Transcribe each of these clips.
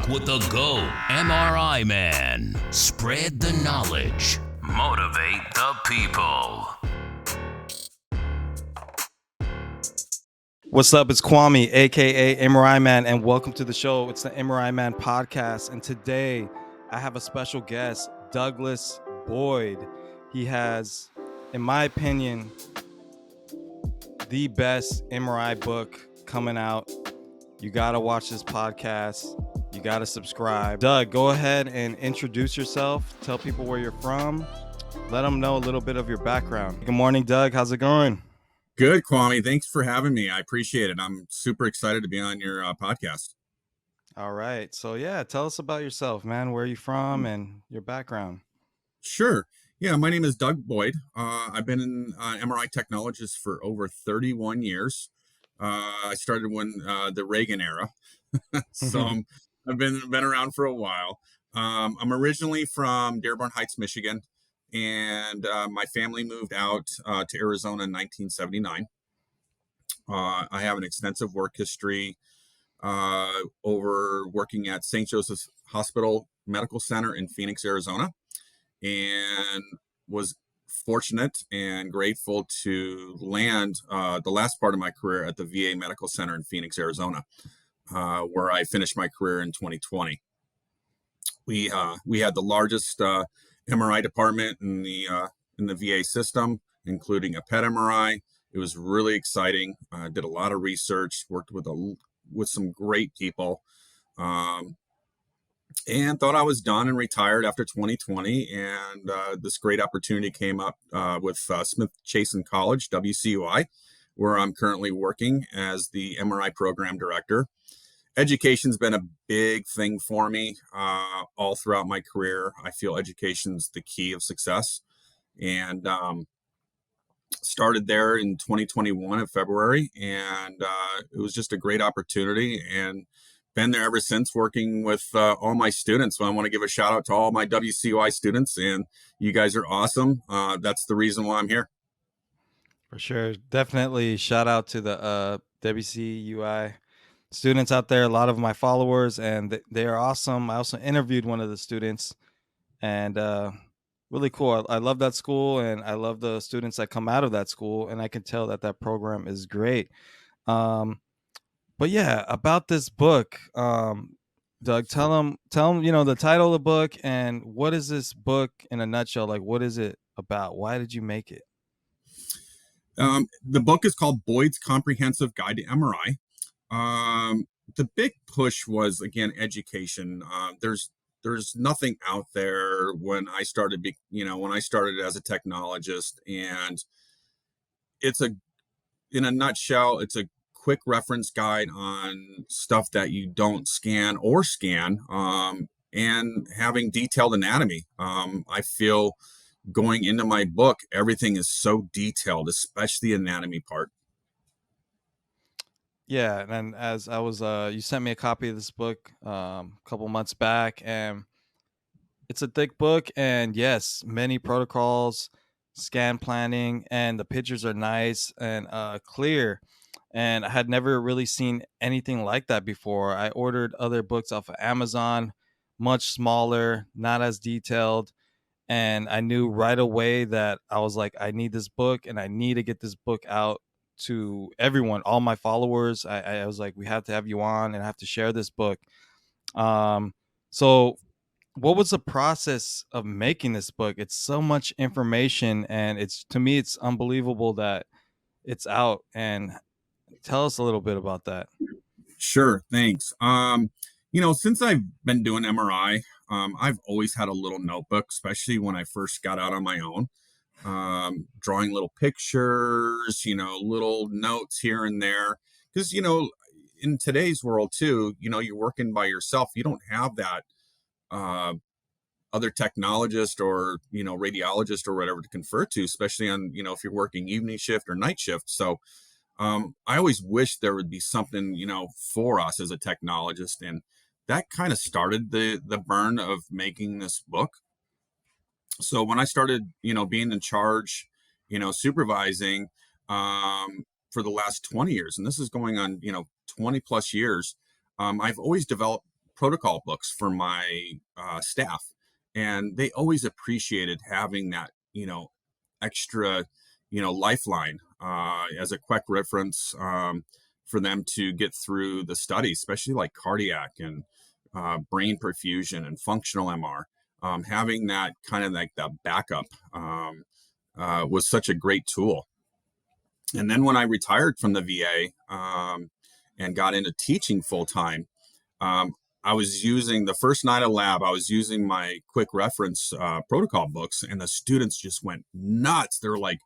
Talk with the GO MRI Man. Spread the knowledge. Motivate the people. What's up? It's Kwame, aka MRI Man, and welcome to the show. It's the MRI Man podcast, and today I have a special guest, Douglas Boyd. He has, in my opinion, the best MRI book coming out. You gotta watch this podcast. You gotta subscribe. Doug, go ahead and introduce yourself. Tell people where you're from. Let them know a little bit of your background. Good morning, Doug. How's it going? Good, Kwame. Thanks for having me. I appreciate it. I'm super excited to be on your podcast. All right. So yeah, tell us about yourself, man. Where are you from and your background? Sure. Yeah, my name is Doug Boyd. I've been an MRI technologist for over 31 years. I started when the Reagan era, so I've been around for a while. I'm originally from Dearborn Heights, Michigan, and my family moved out to Arizona in 1979. I have an extensive work history over working at St. Joseph's Hospital Medical Center in Phoenix, Arizona, and was fortunate and grateful to land the last part of my career at the VA Medical Center in Phoenix, Arizona, where I finished my career in 2020. We had the largest MRI department in the VA system, including a PET MRI. It was really exciting. I did a lot of research, worked with some great people, and thought I was done and retired after 2020. And this great opportunity came up with Smith Chasen College, WCUI, where I'm currently working as the MRI program director. Education's been a big thing for me all throughout my career. I feel education's the key of success, and started there in 2021 in February, and it was just a great opportunity, and been there ever since, working with all my students. So I want to give a shout out to all my WCUI students, and you guys are awesome. That's the reason why I'm here. For sure. Definitely shout out to the WCUI students out there, a lot of my followers, and they are awesome. I also interviewed one of the students, and really cool. I love that school, and I love the students that come out of that school, and I can tell that that program is great. But yeah, about this book, Doug, tell them, the title of the book, and what is this book in a nutshell? Like, what is it about? Why did you make it? The book is called Boyd's Comprehensive Guide to MRI. The big push was, again, education. There's nothing out there when I started, when I started as a technologist, and in a nutshell, it's a quick reference guide on stuff that you don't scan, and having detailed anatomy. I feel going into my book, everything is so detailed, especially the anatomy part. Yeah, and as I was, you sent me a copy of this book a couple months back, and it's a thick book, and yes, many protocols, scan planning, and the pictures are nice and clear. And I had never really seen anything like that before. I ordered other books off of Amazon, much smaller, not as detailed. And I knew right away that I was like, I need this book and I need to get this book out to everyone, all my followers. I was like, we have to have you on and I have to share this book. So what was the process of making this book? It's so much information, and to me, it's unbelievable that it's out. And tell us a little bit about that. Sure, thanks. Since I've been doing MRI, I've always had a little notebook, especially when I first got out on my own, drawing little pictures, little notes here and there. Because, in today's world too, you're working by yourself. You don't have that other technologist or, radiologist or whatever to confer to, especially on, if you're working evening shift or night shift. So I always wish there would be something, for us as a technologist. And that kind of started the burn of making this book. So when I started, being in charge, supervising for the last 20 years, and this is going on, 20 plus years, I've always developed protocol books for my staff, and they always appreciated having that, extra, lifeline as a quick reference for them to get through the studies, especially like cardiac and brain perfusion and functional MR. Having that kind of like the backup was such a great tool. And then when I retired from the VA and got into teaching full time, I was using the first night of lab, I was using my quick reference protocol books, and the students just went nuts. They're like,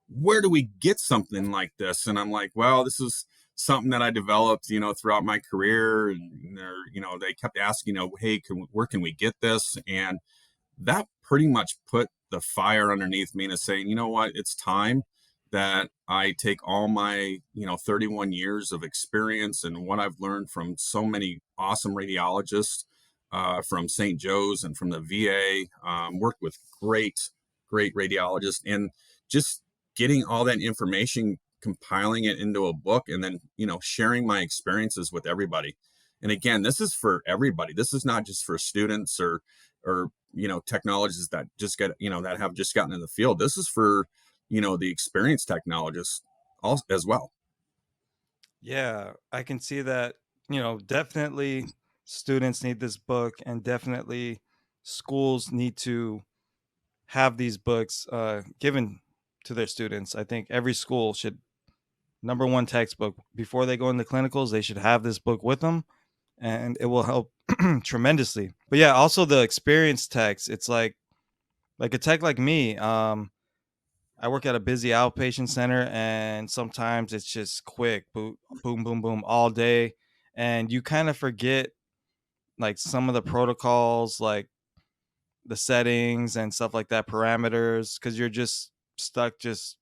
where do we get something like this? And I'm like, well, this is something that I developed, throughout my career. And they kept asking, hey, where can we get this? And that pretty much put the fire underneath me to saying, you know what, it's time that I take all my, 31 years of experience and what I've learned from so many awesome radiologists from St. Joe's and from the VA, worked with great radiologists, and just getting all that information, compiling it into a book, and then, sharing my experiences with everybody. And again, this is for everybody. This is not just for students or technologists that just get, that have just gotten in the field. This is for, the experienced technologists also, as well. Yeah, I can see that, definitely students need this book, and definitely schools need to have these books given to their students. I think every school should, number one textbook before they go into clinicals, they should have this book with them, and it will help tremendously. But yeah, also the experience techs, it's like a tech like me. I work at a busy outpatient center, and sometimes it's just quick, boom, boom, boom, boom, all day, and you kind of forget like some of the protocols, like the settings and stuff like that, parameters, because you're just stuck, just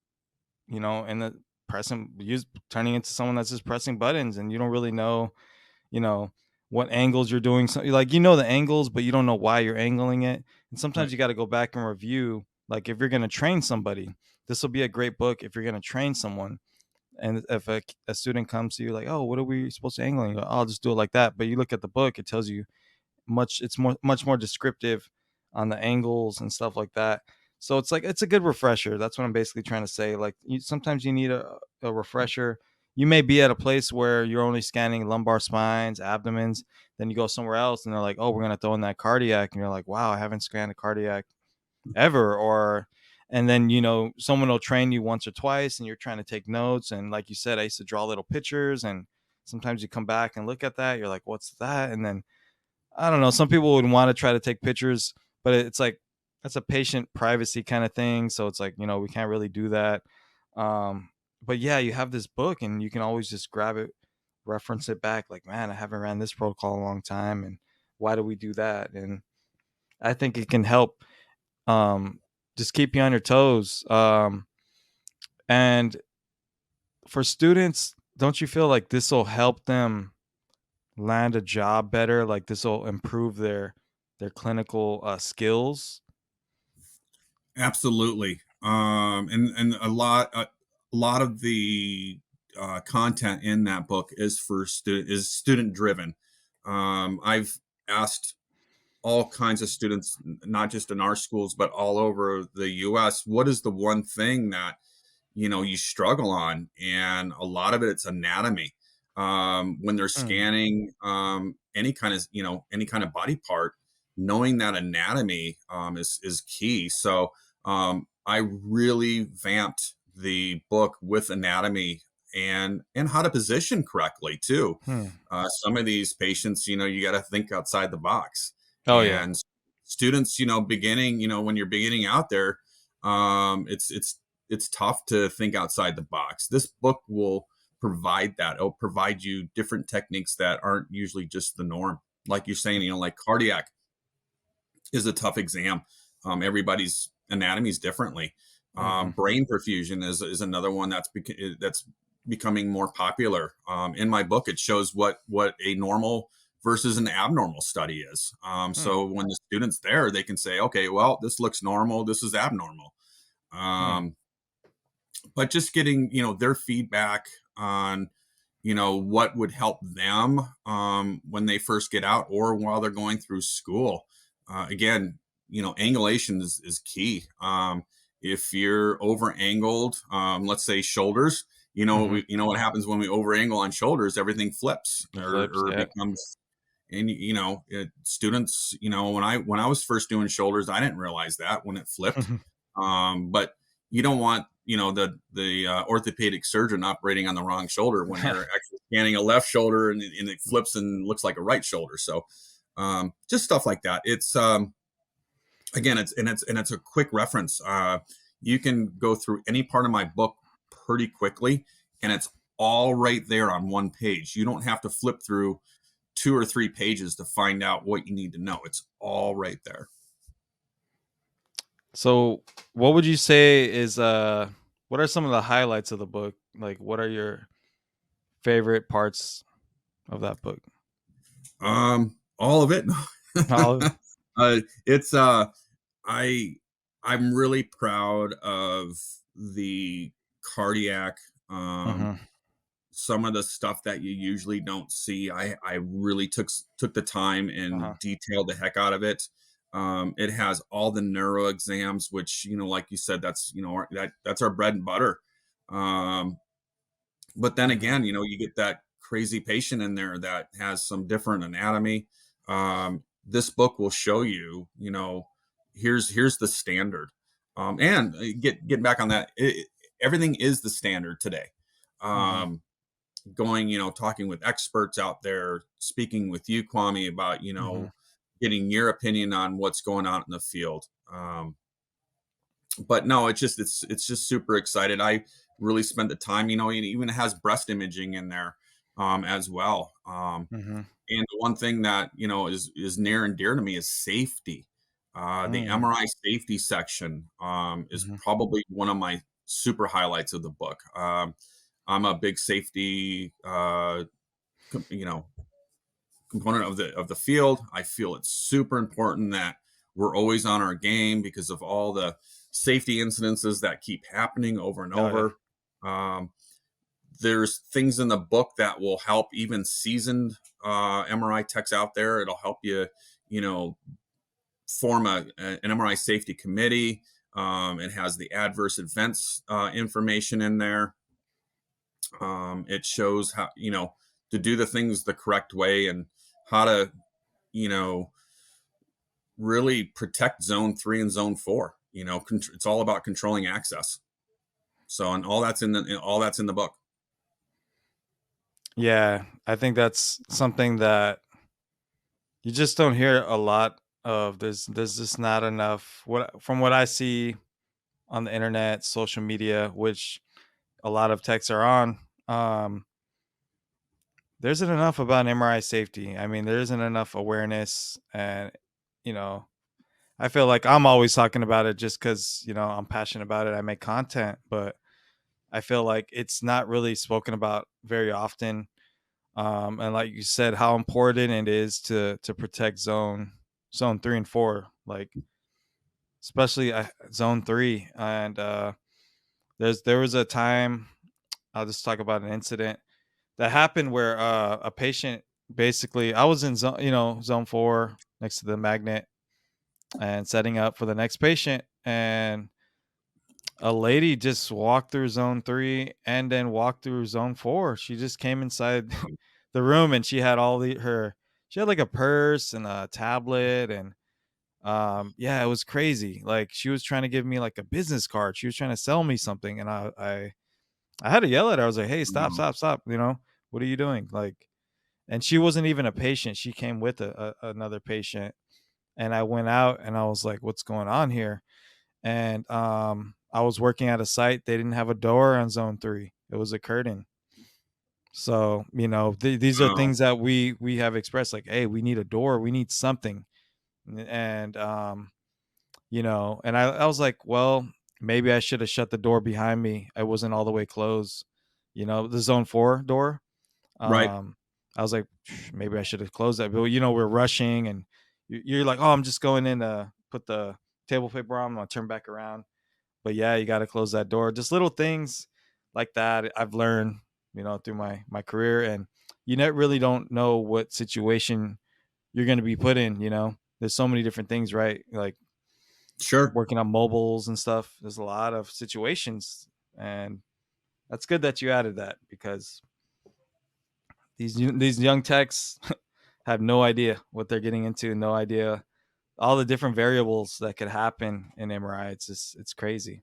in the pressing, use turning into someone that's just pressing buttons, and you don't really know, you know, what angles you're doing. So like the angles, but you don't know why you're angling it. And sometimes Right. you got to go back and review. Like if you're going to train somebody, this will be a great book if you're going to train someone. And if a student comes to you like, oh, what are we supposed to angle? And you go, I'll just do it like that. But you look at the book, it tells you it's much more descriptive on the angles and stuff like that. So it's like it's a good refresher. That's what I'm basically trying to say. Like sometimes you need a refresher. You may be at a place where you're only scanning lumbar spines, abdomens, then you go somewhere else and they're like, oh, we're gonna throw in that cardiac, and you're like, wow, I haven't scanned a cardiac ever. Or and then someone will train you once or twice and you're trying to take notes, and like you said, I used to draw little pictures, and sometimes you come back and look at that, you're like, what's that? And then I don't know. Some people would want to try to take pictures, but it's like that's a patient privacy kind of thing. So it's like, we can't really do that. But yeah, you have this book and you can always just grab it, reference it back. Like, man, I haven't ran this protocol in a long time. And why do we do that? And I think it can help just keep you on your toes. And for students, don't you feel like this will help them land a job better? Like this will improve their clinical skills. Absolutely. And a lot of the content in that book is is student driven. I've asked all kinds of students, not just in our schools, but all over the US, what is the one thing that, you struggle on? And a lot of it's anatomy. When they're Mm, scanning any kind of body part, knowing that anatomy is key. So I really vamped the book with anatomy and how to position correctly too. hmm. Some of these patients, you got to think outside the box. Oh yeah. And students, beginning, when you're beginning out there, it's tough to think outside the box. This book will provide that. It'll provide you different techniques that aren't usually just the norm. Like you're saying, like cardiac is a tough exam. Everybody's anatomy is differently. Hmm. Brain perfusion is another one that's becoming more popular. In my book, it shows what a normal versus an abnormal study is. Hmm. So when the student's there, they can say, okay, well, this looks normal. This is abnormal. Hmm. Um, but just getting their feedback on what would help them when they first get out or while they're going through school. Again, angulation is key. If you're over angled, let's say shoulders, Hmm. what happens when we over angle on shoulders, everything flips The flips, or yeah. becomes. And students, when I was first doing shoulders, I didn't realize that when it flipped. But you don't want the orthopedic surgeon operating on the wrong shoulder when they're actually scanning a left shoulder and it flips and looks like a right shoulder. So just stuff like that. It's again, it's a quick reference. You can go through any part of my book pretty quickly, and it's all right there on one page. You don't have to flip through 2 or 3 pages to find out what you need to know. It's all right there. So, what would you say is what are some of the highlights of the book? Like, what are your favorite parts of that book? All of it. All of It's I I'm really proud of the cardiac. Mhm. Some of the stuff that you usually don't see. I really took the time Uh-huh. and detailed the heck out of it. It has all the neuro exams, which like you said, that's that's our bread and butter. Um, but then Mhm. again, you get that crazy patient in there that has some different anatomy. This book will show you, here's the standard. And getting back on that, everything is the standard today. Mhm. Um, Going, talking with experts out there, speaking with you, Kwame, about, Mhm. getting your opinion on what's going on in the field. But no, it's just super excited. I really spent the time, it even has breast imaging in there as well. Mhm. And the one thing that is near and dear to me is safety. The Mm. MRI safety section is Mhm. probably one of my super highlights of the book. I'm a big safety, com- you know, component of the field. I feel it's super important that we're always on our game because of all the safety incidences that keep happening over and Oh, yeah. over. Um, there's things in the book that will help even seasoned MRI techs out there. It'll help you, you know, form an MRI safety committee. It has the adverse events information in there. It shows how, to do the things the correct way and how to, you know, really protect zone 3 and zone 4. It's all about controlling access. So, and all that's in the book. Yeah, I think that's something that you just don't hear a lot of. There's just not enough what I see on the internet, social media, which a lot of techs are on. Um, there isn't enough about MRI safety. I mean, there isn't enough awareness, and you know, I feel like I'm always talking about it just because I'm passionate about it. I make content, but I feel like it's not really spoken about very often. And like you said, how important it is to protect zone 3 and 4, like especially zone 3. And there was a time, I'll just talk about an incident that happened where a patient, basically, I was in zone 4 next to the magnet and setting up for the next patient, and a lady just walked through zone 3 and then walked through zone 4. She just came inside the room, and she had she had like a purse and a tablet, and yeah, it was crazy. Like, she was trying to give me like a business card. She was trying to sell me something, and I had to yell at her. I was like, "Hey, stop, Um, stop, stop. What are you doing?" Like, and she wasn't even a patient. She came with another patient, and I went out and I was like, "What's going on here?" And I was working at a site. They didn't have a door on zone 3. It was a curtain. So these are wow. things that we have expressed, like, hey, we need a door, we need something. And and I was like, well, maybe I should have shut the door behind me. I wasn't all the way closed, the zone 4 door. Right. I was like, maybe I should have closed that, but we're rushing, and you're like, oh, I'm just going in to put the table paper on, I'm gonna turn back around. But yeah, you got to close that door. Just little things like that I've learned, through my career, and really don't know what situation you're going to be put in. There's so many different things, right? Like Sure. working on mobiles and stuff. There's a lot of situations, and that's good that you added that, because these young techs have no idea what they're getting into, no idea all the different variables that could happen in MRI. It's crazy.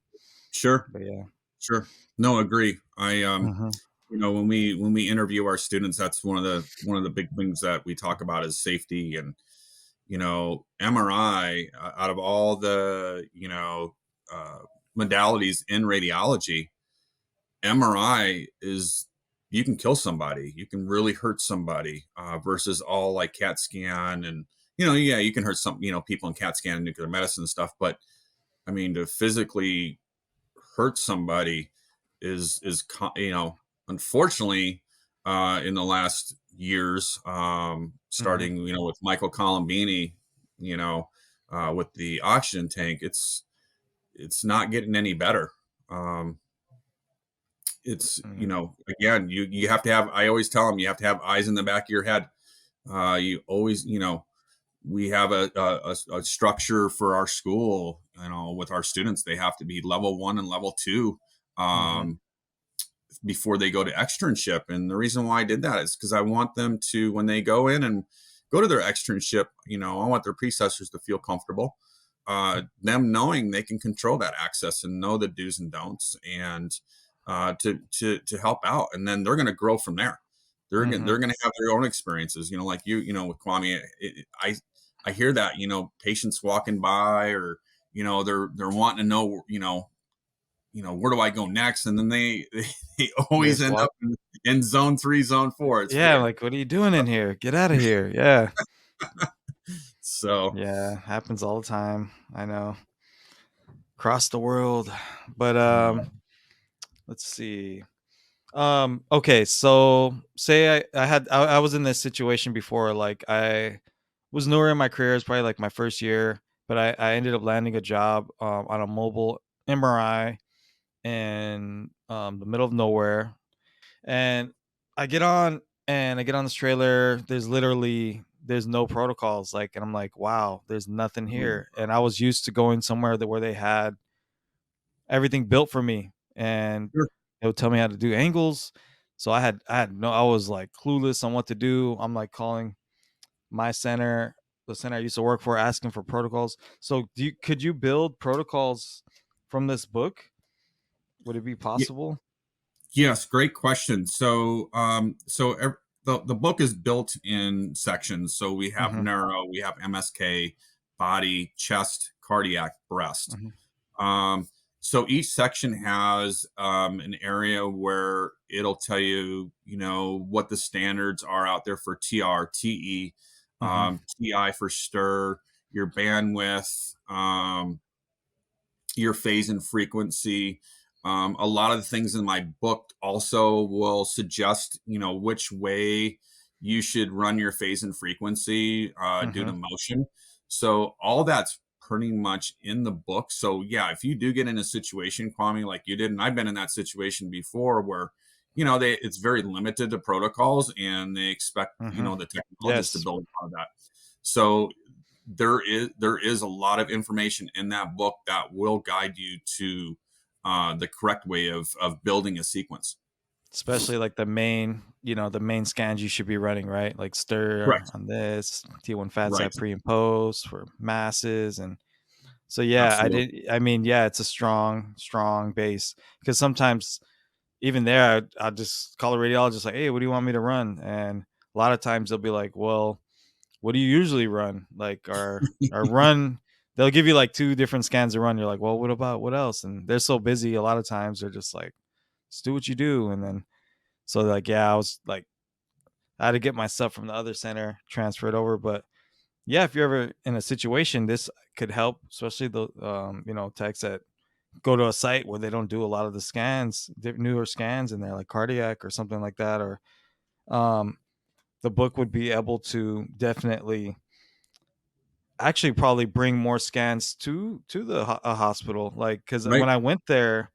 Sure. But yeah. Sure. No, agree. I Hmm. when we interview our students, that's one of the big things that we talk about is safety. And MRI, out of all the uh, modalities in radiology, MRI is, you can kill somebody, you can really hurt somebody, versus all like CAT scan. And yeah, you can hurt some people in CAT scan and nuclear medicine and stuff, but I mean, to physically hurt somebody unfortunately, in the last years, Hmm. starting with Michael Colombini, with the oxygen tank, it's not getting any better. um it's Hmm. again, you have to have, I always tell them, you have to have eyes in the back of your head. You always, we have a structure for our school, with our students. They have to be level 1 and level 2, Hmm. um, before they go to externship. And the reason why I did that is because I want them to, when they go in and go to their externship, I want their predecessors to feel comfortable, them knowing they can control that access and know the do's and don'ts, and to help out. And then they're going to grow from there. Hmm. They're going to have their own experiences, like with Kwame. I hear that, patients walking by, or they're wanting to know, where do I go next? And then they always Just end walk. up in zone 3, zone 4. It's Yeah, weird. like, what are you doing in here? Get out of here. Yeah. So Yeah, happens all the time. I know. Across the world. But yeah. let's see. Okay, so say I was in this situation before. Like, I was nowhere in my career. It's probably like my first year, but I ended up landing a job on a mobile MRI in the middle of nowhere. And I get on this trailer. There's no protocols, like, and I'm like, wow, there's nothing here. And I was used to going somewhere where they had everything built for me, and Sure. they would tell me how to do angles. So I was like clueless on what to do. I'm like calling my center, the center I used to work for, asking for protocols. So could you build protocols from this book? Would it be Ye- possible? yes, great question. The book is built in sections. So we have Hmm. neuro, we have MSK, body, chest, cardiac, breast. Hmm. Um, so each section has an area where it'll tell you, what the standards are out there for TR, TE, Hmm. TI for stir, your bandwidth, your phase and frequency. A lot of the things in my book also will suggest, which way you should run your phase and frequency, due Hmm. to motion. So all that's pretty much in the book. So yeah, if you do get in a situation, Kwame, like you did, and I've been in that situation before, where it's very limited to protocols, and they expect Hmm. the technologist to Yes. build upon that. So there is a lot of information in that book that will guide you to the correct way of building a sequence. Especially like the main scans you should be running, right? Like stir Correct. on this, T1 fat Right. side pre and post for masses. And so, yeah, Absolutely. I mean, yeah, it's a strong base, because sometimes even there, I'll just call a radiologist like, hey, what do you want me to run? And a lot of times they'll be like, well, what do you usually run? Like, our run, they'll give you like two different scans to run. You're like, well, what about what else? And they're so busy. A lot of times they're just like, just do what you do. And then, so like, yeah, I was like, I had to get my stuff from the other center transferred over. But yeah, if you're ever in a situation, this could help, especially the techs that go to a site where they don't do a lot of the scans, newer scans, and they're like cardiac or something like that. Or um, the book would be able to definitely actually probably bring more scans to the hospital, like, because Right. when I went there,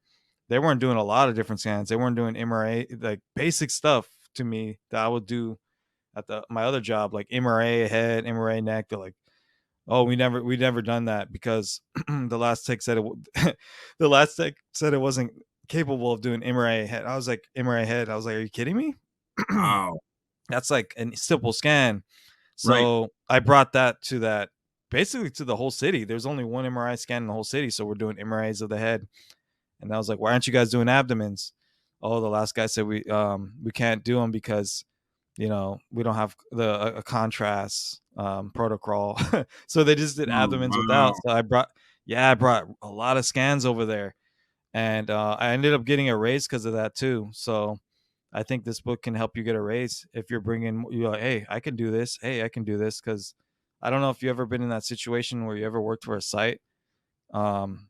they weren't doing a lot of different scans. They weren't doing MRA, like basic stuff to me that I would do at my other job, like MRA head, MRA neck. They're like, oh, we never done that because the last tech said the last tech said it wasn't capable of doing MRA head. I was like, MRA head. I was like, are you kidding me? Wow. That's like a simple scan. Right. So I brought that to basically to the whole city. There's only one MRI scan in the whole city, so we're doing MRIs of the head. And I was like, why aren't you guys doing abdomens? Oh, the last guy said we can't do them because we don't have a contrast protocol. So they just did Oh, abdomens without. wow. So I brought a lot of scans over there, and I ended up getting a raise because of that too. So I think this book can help you get a raise if you're like, hey, I can do this. Hey, I can do this. Because I don't know if you ever been in that situation where you ever worked for a site, um,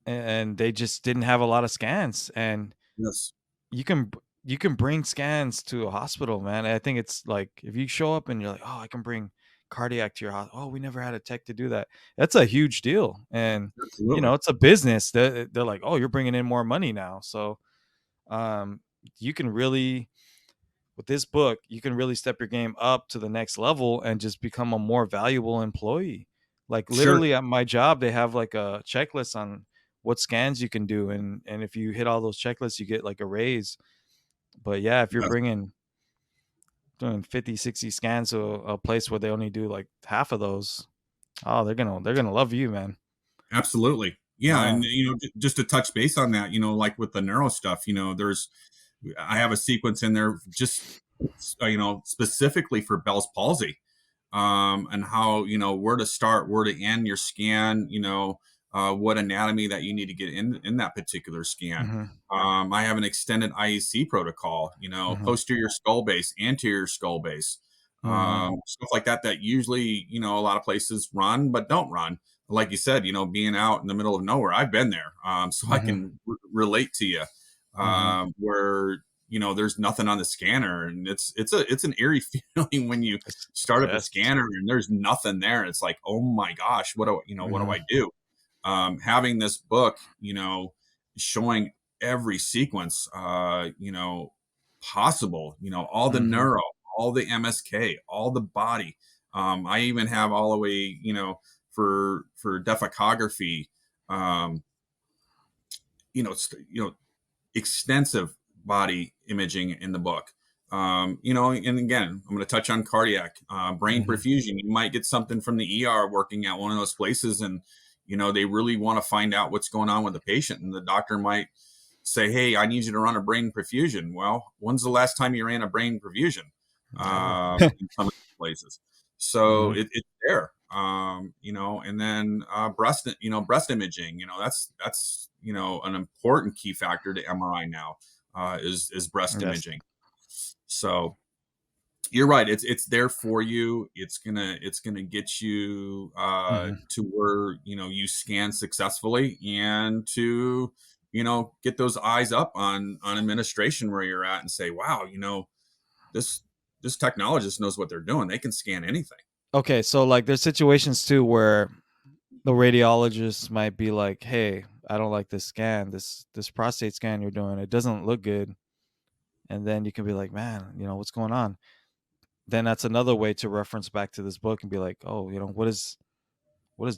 and they just didn't have a lot of scans, and Yes. you can you can bring scans to a hospital, man. I think it's like if you show up and you're like, oh, I can bring cardiac to your hospital. Oh, we never had a tech to do that. That's a huge deal, and Absolutely. it's a business. They're like, oh, you're bringing in more money now, so um, you can really with this book, you can really step your game up to the next level and just become a more valuable employee. Like Sure. literally at my job, they have like a checklist on what scans you can do, and if you hit all those checklists, you get like a raise. But yeah, if you're Yes. doing 50, 60 scans to a place where they only do like half of those, oh, they're gonna love you, man. Absolutely. Yeah, and Yeah. just to touch base on that, like with the neuro stuff, I have a sequence in there just specifically for Bell's palsy, and how where to start, where to end your scan, what anatomy that you need to get in that particular scan. Mm-hmm. I have an extended IEC protocol, Mm-hmm. posterior skull base, anterior skull base, Mm-hmm. stuff like that. That usually a lot of places run but don't run. Like you said, being out in the middle of nowhere, I've been there, so I Mm-hmm. can relate to you. Mm-hmm. Where there's nothing on the scanner, and it's an eerie feeling when you start up a Yes. scanner and there's nothing there. It's like, oh my gosh, what do Mm-hmm. I do? Having this book, showing every sequence, possible, all the Mm-hmm. neuro, all the MSK, all the body. I even have all the way, for defecography, um, extensive body imaging in the book. And again, I'm going to touch on cardiac, brain Mm-hmm. perfusion. You might get something from the ER working at one of those places, and they really want to find out what's going on with the patient, and the doctor might say, "Hey, I need you to run a brain perfusion." Well, when's the last time you ran a brain perfusion? Never. In some of these places, so Mm-hmm. it's there. And then breast imaging. That's an important key factor to MRI now, is breast Yes. imaging. So you're right. It's there for you. It's gonna get you Mm-hmm. to where you scan successfully, and to get those eyes up on administration where you're at, and say, wow, this this technologist knows what they're doing. They can scan anything. Okay, so like there's situations too where the radiologist might be like, "Hey, I don't like this scan, this prostate scan you're doing. It doesn't look good." And then you can be like, "Man, what's going on?" Then that's another way to reference back to this book and be like, "Oh, what does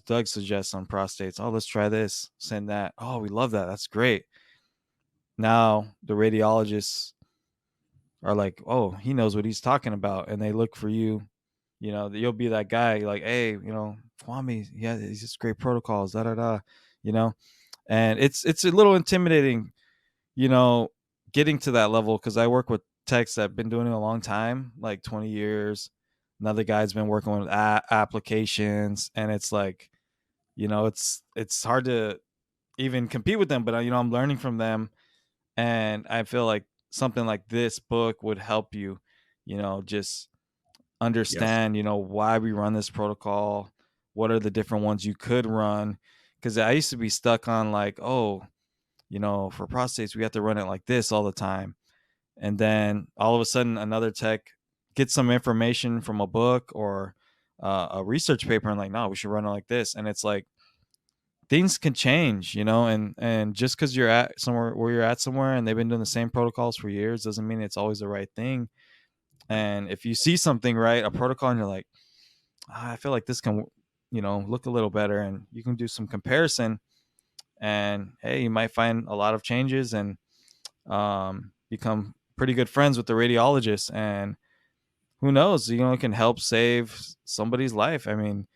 Doug suggest on prostates? Oh, let's try this, send that. Oh, we love that. That's great." Now the radiologists are like, "Oh, he knows what he's talking about," and they look for you. You'll be that guy like, "Hey, Kwame, yeah, he's just great protocols, da da da," you know. And it's a little intimidating, you know, getting to that level because I work with techs that have been doing it a long time, like 20 years. Another guy's been working with applications, and it's like, it's hard to even compete with them. But I'm learning from them, and I feel like something like this book would help you, just Yes. understand, why we run this protocol, what are the different ones you could run. Because I used to be stuck on like, oh, for prostates, we have to run it like this all the time. And then all of a sudden, another tech gets some information from a book or a research paper and like, no, we should run it like this. And it's like, things can change, and just because you're at somewhere where you're at somewhere and they've been doing the same protocols for years doesn't mean it's always the right thing. And if you see something, right, a protocol, and you're like, I feel like this can, look a little better, and you can do some comparison, and hey, you might find a lot of changes, and become pretty good friends with the radiologist, and who knows, it can help save somebody's life. I mean,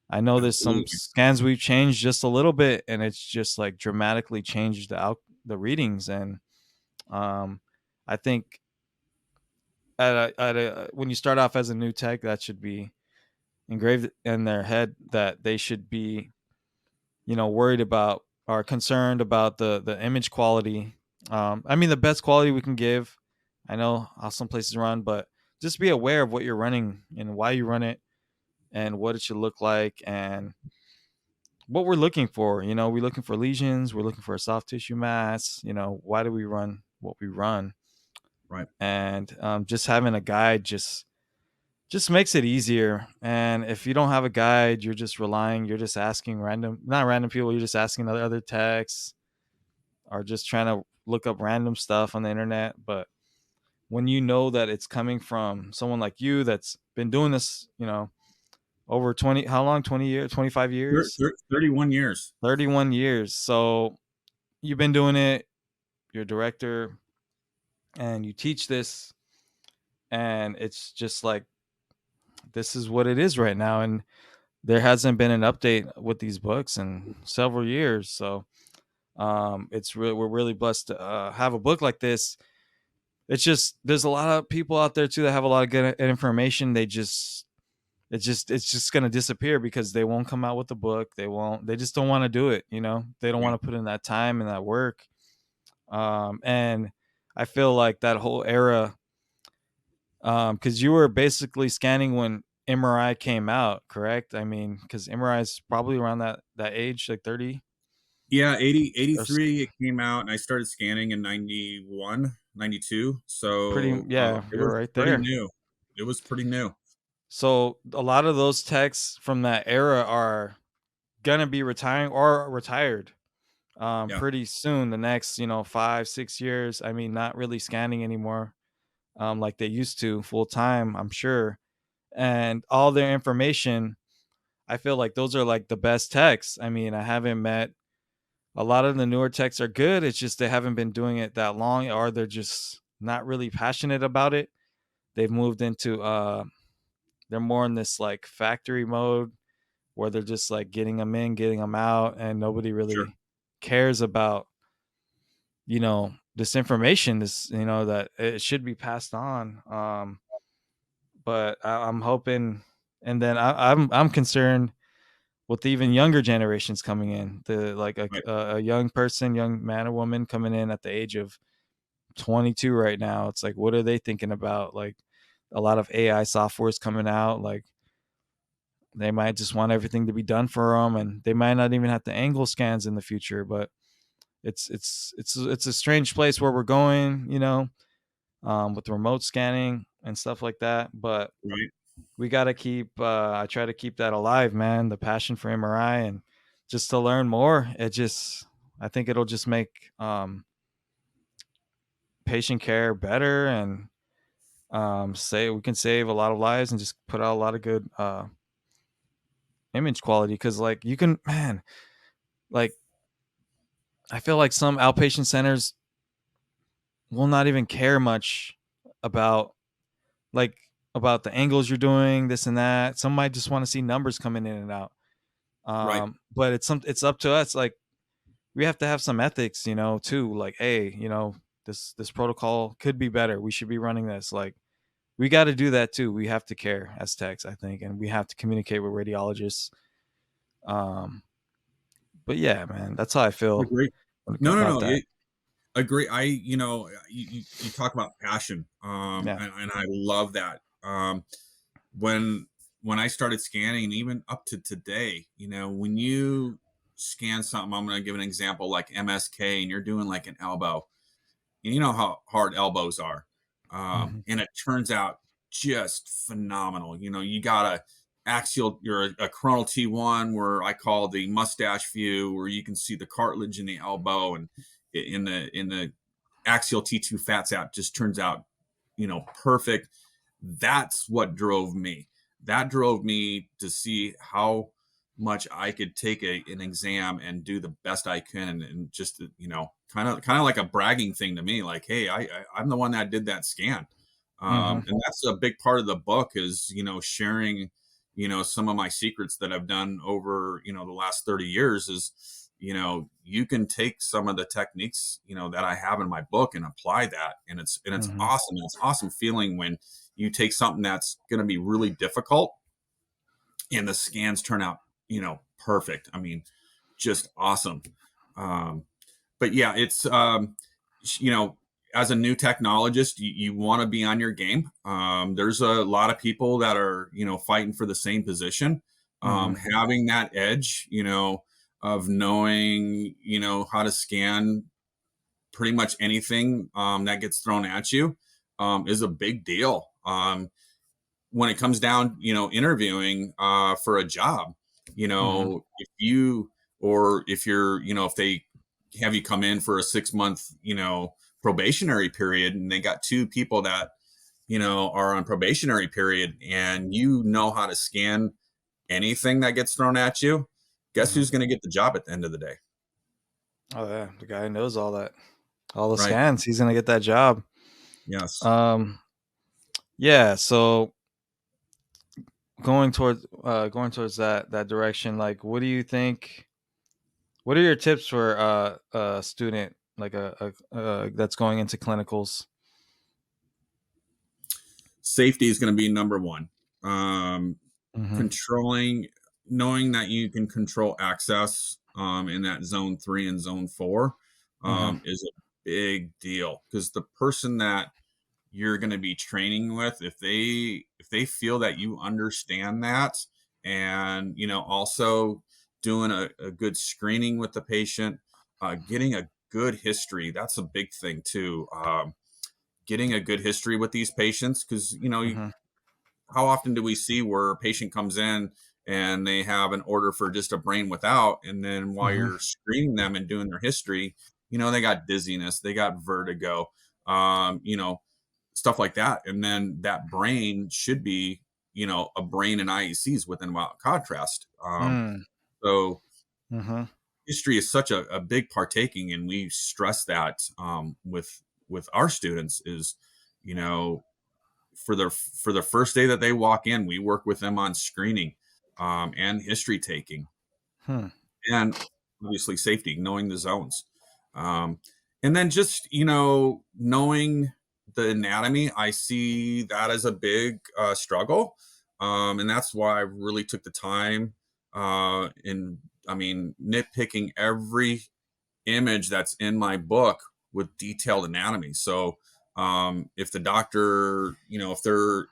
I know there's some Absolutely. scans we've changed just a little bit, and it's just like dramatically changed the readings. And um, I think when you start off as a new tech, that should be engraved in their head, that they should be, worried about or concerned about the image quality. I mean, the best quality we can give. I know how some places run, but just be aware of what you're running and why you run it, and what it should look like, and what we're looking for. We're looking for lesions, we're looking for a soft tissue mass. Why do we run what we run? Right. And just having a guide just makes it easier. And if you don't have a guide, you're just asking not random people, you're just asking other techs, or just trying to look up random stuff on the internet. But when you know that it's coming from someone like you that's been doing this, over 20, how long? 20 years, 25 years, 31 years. 31 years. So you've been doing it, you're a director, and you teach this, and it's just like, this is what it is right now. And there hasn't been an update with these books in several years. So we're really blessed to have a book like this. It's just, there's a lot of people out there too that have a lot of good information. It's just going to disappear because they won't come out with the book. They just don't want to do it. They don't Right. want to put in that time and that work. And I feel like that whole era, because you were basically scanning when MRI came out, correct? I mean, because MRI is probably around that age, like 30. Yeah, 80, Or 83 it came out, and I started scanning in 91, 92. pretty, So yeah, it you're was right pretty there. new. It was pretty new. So a lot of those techs from that era are gonna be retiring or retired Yeah, pretty soon. The next, 5 6 years. I mean, not really scanning anymore, like they used to full time, I'm sure. And all their information, I feel like those are like the best techs. I mean, I haven't met a lot of the newer techs are good. It's just they haven't been doing it that long, or they're just not really passionate about it. They've moved into they're more in this like factory mode, where they're just like getting them in, getting them out, and nobody sure. really cares about, this information, this, that it should be passed on. But I'm hoping, and then I'm concerned with even younger generations coming in, the like Right. a young person, young man or woman coming in at the age of 22 right now. It's like, what are they thinking about? Like, a lot of AI software is coming out. Like, they might just want everything to be done for them, and they might not even have to angle scans in the future. But it's a strange place where we're going, with remote scanning and stuff like that. But Right. we got to keep, I try to keep that alive, man, the passion for MRI, and just to learn more. I think it'll just make patient care better, and say we can save a lot of lives, and just put out a lot of good image quality. Because like, you can, man, like, I feel like some outpatient centers will not even care much about, like, about the angles you're doing, this and that. Some might just want to see numbers coming in and out. Right. But it's up to us. Like, we have to have some ethics, too. Like, hey, this protocol could be better. We should be running this. Like, we got to do that too. We have to care as techs, I think, and we have to communicate with radiologists. Um, but yeah, man, that's how I feel Agree. No, no, about no. that. Agree. You talk about passion, Yeah. and I love that. When I started scanning, and even up to today, when you scan something, I'm going to give an example like MSK, and you're doing like an elbow, and you know how hard elbows are, Hmm. and it turns out just phenomenal. You gotta axial or a coronal T1, where I call the mustache view, where you can see the cartilage in the elbow, and in the axial T2 fat sap just turns out, perfect. That's what drove me. That drove me to see how much I could take an exam and do the best I can, and just, kind of like a bragging thing to me, like, hey, I'm the one that did that scan. Mm-hmm. And that's a big part of the book, is, sharing, some of my secrets that I've done over, the last 30 years. Is, you can take some of the techniques, that I have in my book, and apply that. And it's Mm-hmm. awesome. It's awesome feeling when you take something that's going to be really difficult, and the scans turn out, perfect. I mean, just awesome. Um, but yeah, it's, you know, as a new technologist, you want to be on your game. There's a lot of people that are, fighting for the same position. Mm-hmm. Having that edge, of knowing, how to scan pretty much anything, that gets thrown at you, is a big deal. When it comes down, interviewing, for a job, Mm-hmm. if you, or if you're, if they have you come in for a 6 month, probationary period, and they got two people that, are on probationary period, and you know how to scan anything that gets thrown at you, guess Mm-hmm. who's going to get the job at the end of the day? Oh yeah, the guy knows all that, all the Right. scans. He's gonna get that job. Yes. Um, yeah. So going towards that direction, like, what do you think? What are your tips for a student like that's going into clinicals? Safety is going to be number one. Um, Mm-hmm. Controlling, knowing that you can control access, in that zone 3 and zone 4, Mm-hmm. is a big deal, because the person that you're going to be training with, if they feel that you understand that, and, also doing a good screening with the patient, getting a good history, that's a big thing too. Getting a good history with these patients, because, Mm-hmm. how often do we see where a patient comes in and they have an order for just a brain without, and then while Mm-hmm. you're screening them and doing their history, they got dizziness, they got vertigo, stuff like that. And then that brain should be, a brain in IECs within mild contrast. So Mm-hmm. history is such a big partaking, and we stress that, with our students, is, you know for the first day that they walk in, we work with them on screening, and history taking, Hmm. and obviously safety, knowing the zones, um, and then just, knowing the anatomy. I see that as a big, struggle, and that's why I really took the time, in I mean, nitpicking every image that's in my book with detailed anatomy. So, if the doctor, if they're,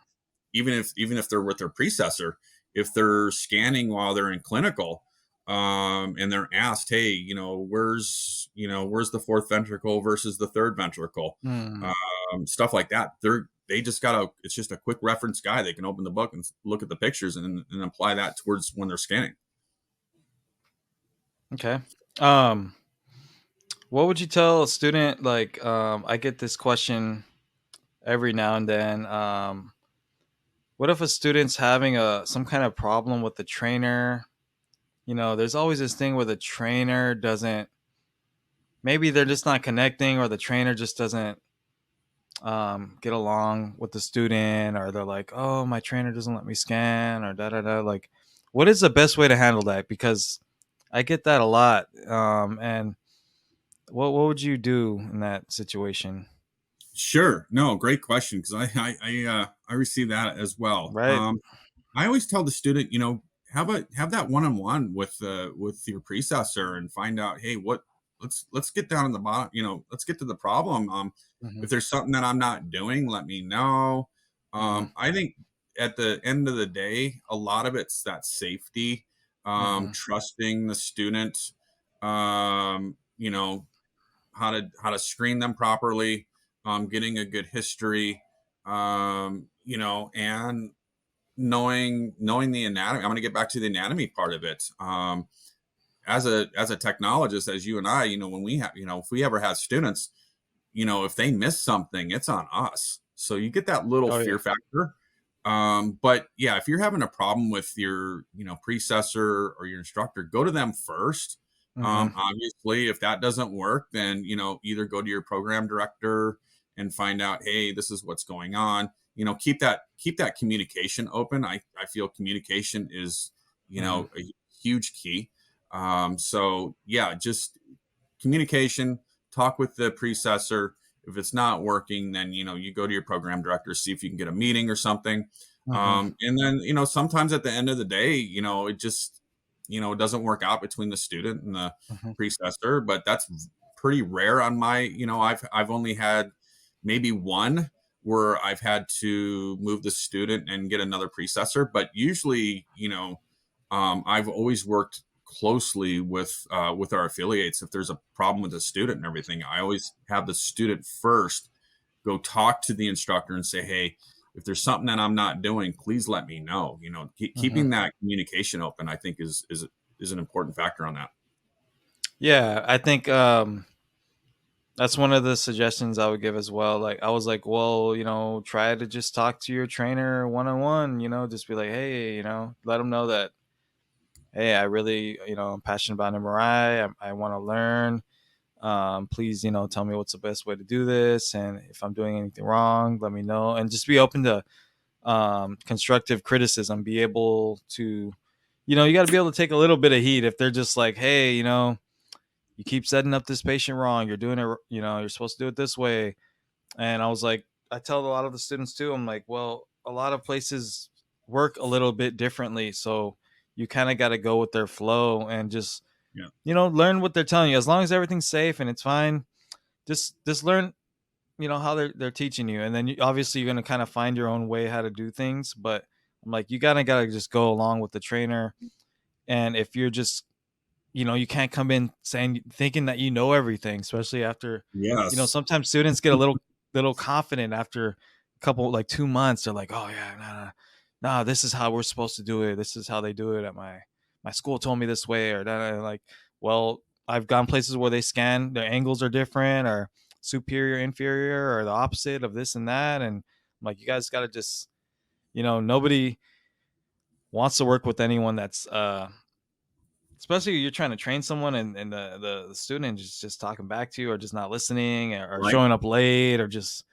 even if they're with their predecessor, if they're scanning while they're in clinical, and they're asked, hey, where's the fourth ventricle versus the third ventricle, Mm. stuff like that. They just gotta, it's just a quick reference guide. They can open the book and look at the pictures, and apply that towards when they're scanning. Okay. Um, what would you tell a student? Like, I get this question every now and then. What if a student's having some kind of problem with the trainer? There's always this thing where the trainer doesn't. Maybe they're just not connecting, or the trainer just doesn't get along with the student, or they're like, "Oh, my trainer doesn't let me scan," or da da da. Like, what is the best way to handle that? Because I get that a lot. And what would you do in that situation? Sure. No, great question, because I receive that as well. Right. I always tell the student, have that one on one with your predecessor, and find out, hey, let's get down in the bottom, let's get to the problem. Hmm. If there's something that I'm not doing, let me know. Hmm. I think at the end of the day, a lot of it's that safety, Hmm. trusting the student, you know, how to screen them properly, getting a good history, and knowing the anatomy. I'm going to get back to the anatomy part of it. As a technologist, as you and I, when we have, if we ever have students, if they miss something, it's on us. So you get that little Oh fear yeah. factor. But yeah, if you're having a problem with your, predecessor or your instructor, go to them first. Mm-hmm. Obviously, if that doesn't work, then, either go to your program director and find out, hey, this is what's going on. Keep that communication open. I feel communication is, Mm-hmm. a huge key. So yeah, just communication, talk with the predecessor. If it's not working, then you go to your program director, see if you can get a meeting or something. Mm-hmm. And then sometimes at the end of the day, it just it doesn't work out between the student and the Mm-hmm. predecessor. But that's pretty rare on my. I've only had maybe one where I've had to move the student and get another predecessor. But usually, I've always worked closely with our affiliates. If there's a problem with the student and everything, I always have the student first go talk to the instructor and say, hey, if there's something that I'm not doing, please let me know. Mm-hmm. Keeping that communication open, I think is an important factor on that. Yeah, I think that's one of the suggestions I would give as well. Like I was like, well, try to just talk to your trainer one on one. Just be like, hey, let them know that, hey, I really, I'm passionate about MRI. I want to learn. Please, tell me what's the best way to do this, and if I'm doing anything wrong, let me know. And just be open to constructive criticism. Be able to, you got to be able to take a little bit of heat if they're just like, hey, you keep setting up this patient wrong. You're doing it, you're supposed to do it this way. And I was like, I tell a lot of the students too, I'm like, well, a lot of places work a little bit differently. So you kind of got to go with their flow and just, Yeah. learn what they're telling you. As long as everything's safe and it's fine, just learn, how they're teaching you. And then obviously you're going to kind of find your own way how to do things. But I'm like, you got to just go along with the trainer. And if you're just, you can't come in thinking that you know everything, especially after, Yes. sometimes students get a little confident after a couple, like 2 months. They're like, oh yeah, no, this is how we're supposed to do it. This is how they do it at my school told me this way, or that. Like, well, I've gone places where they scan, their angles are different, or superior, inferior, or the opposite of this and that. And I'm like, you guys got to just, nobody wants to work with anyone that's especially you're trying to train someone, and the student is just talking back to you, or just not listening, or Right. showing up late, or just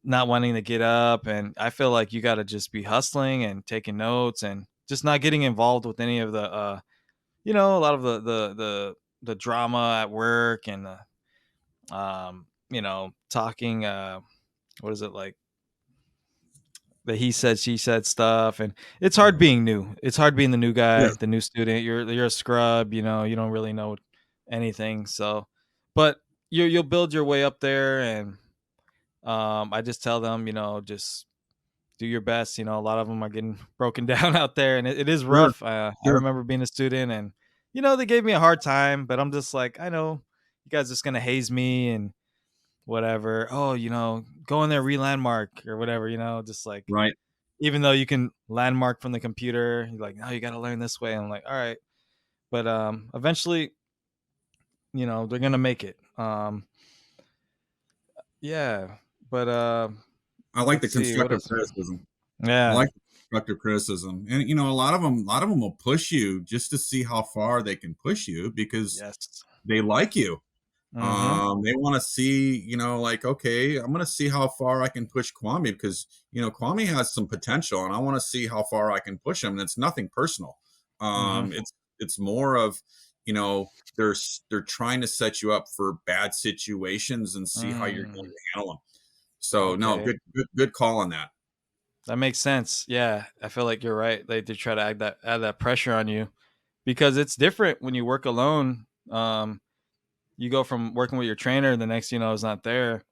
not wanting to get up. And I feel like you got to just be hustling and taking notes, and just not getting involved with any of the a lot of the drama at work, and talking, what is it, like the he said she said stuff. And it's hard being new. It's hard being the new guy, Yes. the new student. You're a scrub, you don't really know anything. So, but you'll build your way up there. And I just tell them, just do your best. A lot of them are getting broken down out there, and it is Sure. rough. I Sure. remember being a student, and they gave me a hard time, but I'm just like, I know you guys just gonna haze me and whatever. Oh, go in there, re-landmark or whatever. Just like, Right. even though you can landmark from the computer, you're like, no, you got to learn this way. I'm like, all right. But eventually, they're gonna make it. Yeah. But I like the let's see what constructive else. criticism. I Yeah. like constructive criticism, and a lot of them will push you just to see how far they can push you because Yes. they like you. Mm-hmm. They want to see, like, okay, I'm going to see how far I can push Kwame because, Kwame has some potential and I want to see how far I can push him. And it's nothing personal. Mm-hmm. It's more of, they're trying to set you up for bad situations and see how you're going Mm. to handle them. So no, Okay. good call on that. That makes sense. Yeah. I feel like you're right. They try to add that pressure on you, because it's different when you work alone. You go from working with your trainer, the next is not there,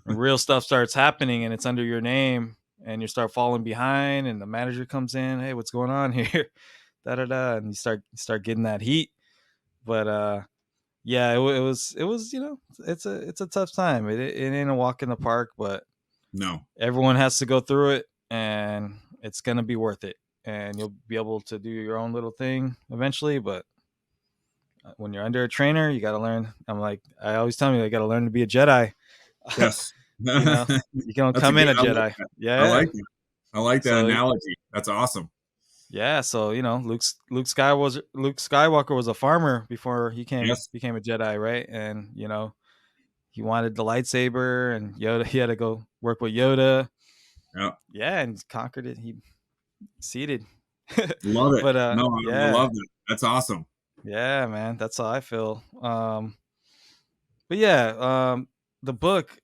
and real stuff starts happening, and it's under your name, and you start falling behind, and the manager comes in, hey, what's going on here? Da da da. And you start getting that heat. But yeah, it was it's a tough time. It ain't a walk in the park, but No. everyone has to go through it. And it's gonna be worth it, and you'll be able to do your own little thing eventually. But when you're under a trainer, you got to learn. I'm like, I always tell me, I got to learn to be a Jedi. Yes. You know, you can That's a come in good, a I like Jedi. that. I Yeah. like that. I like that So analogy. That's awesome. yeah, so Luke Skywalker was a farmer before he Yes. became a Jedi, right? And he wanted the lightsaber, and Yoda he had to go work with Yoda. Yeah. Yeah, and conquered it. He succeeded. Love it. But No, I yeah, love that. That's awesome. yeah, man, that's how I feel. But yeah, the book.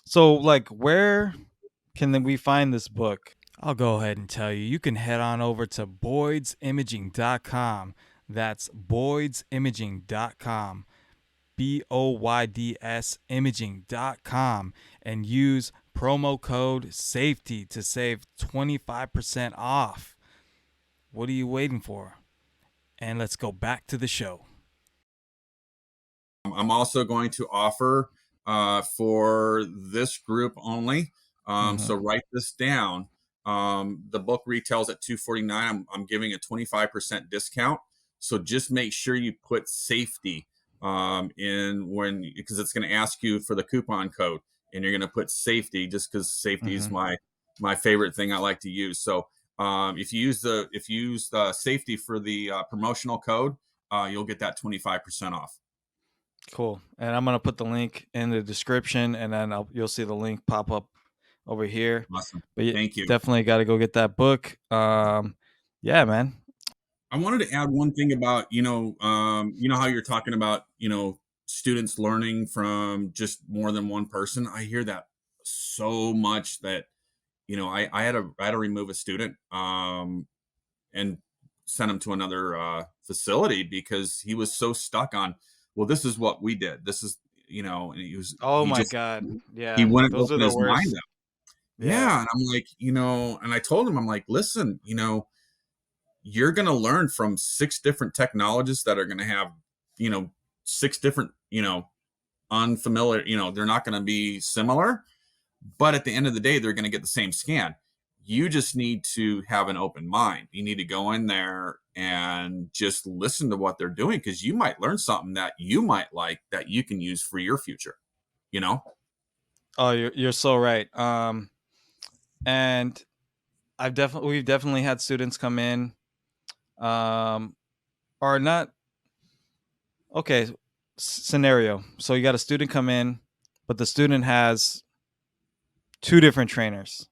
So like, where can we find this book? I'll go ahead and tell you. You can head on over to boydsimaging.com. That's boydsimaging.com. BOYDS imaging.com, and use promo code SAFETY to save 25% off. What are you waiting for? And let's go back to the show. I'm also going to offer for this group only. Mm-hmm. So write this down. The book retails at $249. I'm giving a 25% discount. So just make sure you put safety in when, because it's going to ask you for the coupon code, and you're going to put safety just because safety is Mm-hmm. my favorite thing I like to use. So if you use the safety for the promotional code, you'll get that 25% off. Cool. And I'm gonna put the link in the description, and then you'll see the link pop up over here. Awesome. But you Thank you. definitely got to go get that book. Yeah, man. I wanted to add one thing about, how you're talking about, students learning from just more than one person. I hear that so much that, I had to remove a student, and send him to another facility because he was so stuck on, well, this is what we did. This is, and Oh he my just, God. he Yeah, wouldn't those are open the his mind worst. up. Yeah. Yeah. And I'm like, and I told him, I'm like, listen, you're going to learn from six different technologists that are going to have, six different, unfamiliar, they're not going to be similar, but at the end of the day, they're going to get the same scan. You just need to have an open mind. You need to go in there and just listen to what they're doing, because you might learn something that you might like that you can use for your future, you know? Oh, you're so right. And we've definitely had students come in, or not. Okay, scenario. So you got a student come in, but the student has two different trainers.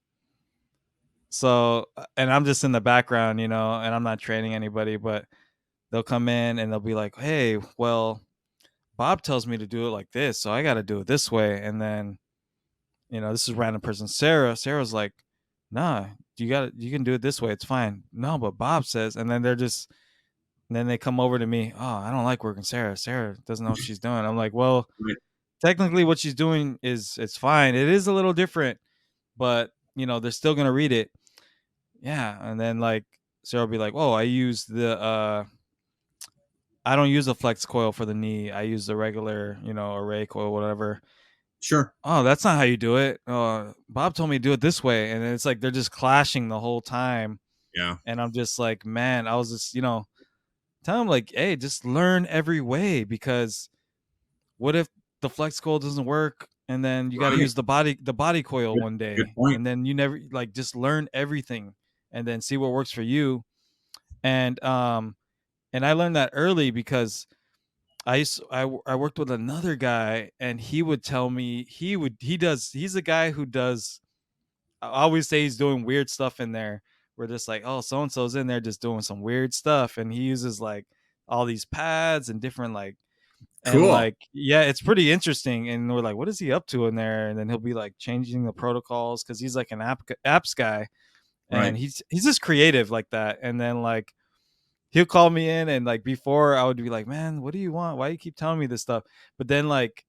So, and I'm just in the background, and I'm not training anybody, but they'll come in and they'll be like, "Hey, well, Bob tells me to do it like this, so I got to do it this way." And then, this is random person, Sarah. Sarah's like, "Nah, you can do it this way. It's fine." No, but Bob says, and then and then they come over to me. "Oh, I don't like working Sarah. Sarah doesn't know what she's doing." I'm like, "Well, Right. technically what she's doing it's fine. It is a little different, but they're still going to read it." Yeah. And then like Sarah will be like, "Oh, I don't use a flex coil for the knee. I use the regular, array coil, whatever." Sure. "Oh, that's not how you do it. Bob told me to do it this way." And it's like they're just clashing the whole time. Yeah. And I'm just like, man, I was just, tell them like, hey, just learn every way, because what if the flex coil doesn't work, and then you got to Right. use the body coil Good, one good day, point. and then you never, like, just learn everything and then see what works for you. And I learned that early because I worked with another guy, and he would tell me he's a guy who does, I always say he's doing weird stuff in there. We're just like, oh, so and so's in there just doing some weird stuff, and he uses like all these pads and different like, and Cool. like, yeah, it's pretty interesting. And we're like, what is he up to in there? And then he'll be like changing the protocols because he's like an apps guy, Right. and he's just creative like that. And then like he'll call me in, and like before I would be like, man, what do you want? Why you keep telling me this stuff? But then like,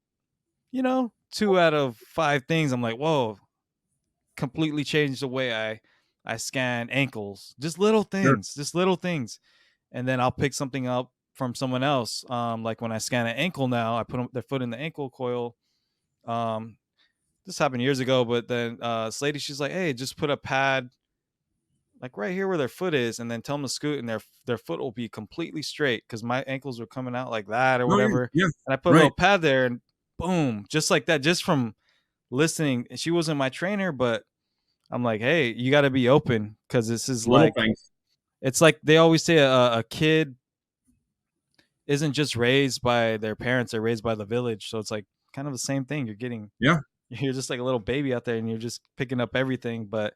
2 out of 5 things, I'm like, whoa, completely changed the way I scan ankles. Sure. Just little things. And then I'll pick something up from someone else. Like when I scan an ankle now, I put their foot in the ankle coil. Um, this happened years ago, but then this lady, she's like, hey, just put a pad like right here where their foot is, and then tell them to scoot, and their foot will be completely straight because my ankles were coming out like that or Oh, yeah, whatever. yeah, And I put a little right. pad there, and boom, just like that, just from listening. She wasn't my trainer, but I'm like, hey, you got to be open because this is Little like, things. it's like they always say a kid isn't just raised by their parents, they're raised by the village. So it's like kind of the same thing. Yeah. You're just like a little baby out there and you're just picking up everything. But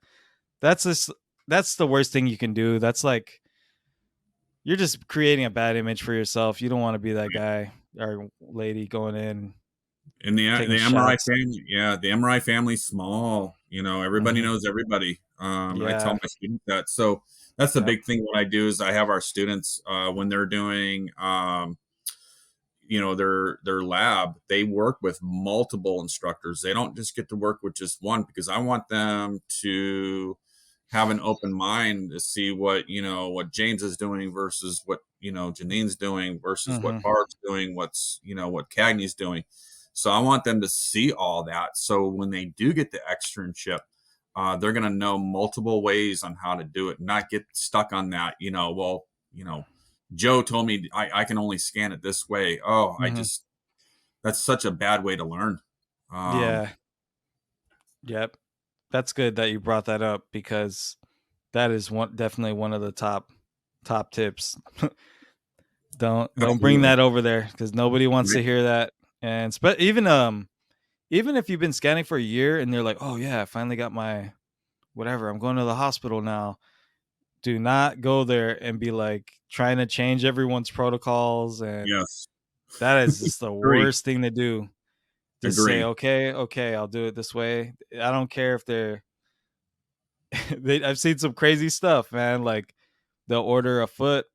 that's just, that's the worst thing you can do. That's like, you're just creating a bad image for yourself. You don't want to be that guy or lady going in And taking the MRI shots. family, yeah, the MRI family's small. You know, everybody Hmm. knows everybody. I tell Yeah. my students that. So that's the Yep. big thing. What I do is I have our students when they're doing their lab, they work with multiple instructors. They don't just get to work with just one, because I want them to have an open mind to see what James is doing versus what Janine's doing versus what Hmm. Barb's doing, what Cagney's doing. So I want them to see all that, so when they do get the externship, they're going to know multiple ways on how to do it, not get stuck on that. Joe told me I can only scan it this way. Oh, Hmm. that's such a bad way to learn. Um, Yeah. Yep. That's good that you brought that up because that is definitely one of the top tips. Don't bring Absolutely. that over there because nobody wants Right. to hear that. And even if you've been scanning for a year and they're like, oh yeah, I finally got my whatever, I'm going to the hospital now. Do not go there and be like trying to change everyone's protocols, and Yes. that is just the Agree. worst thing to do. Just say, Agree. okay, I'll do it this way. I don't care if they're I've seen some crazy stuff, man. Like they'll order a foot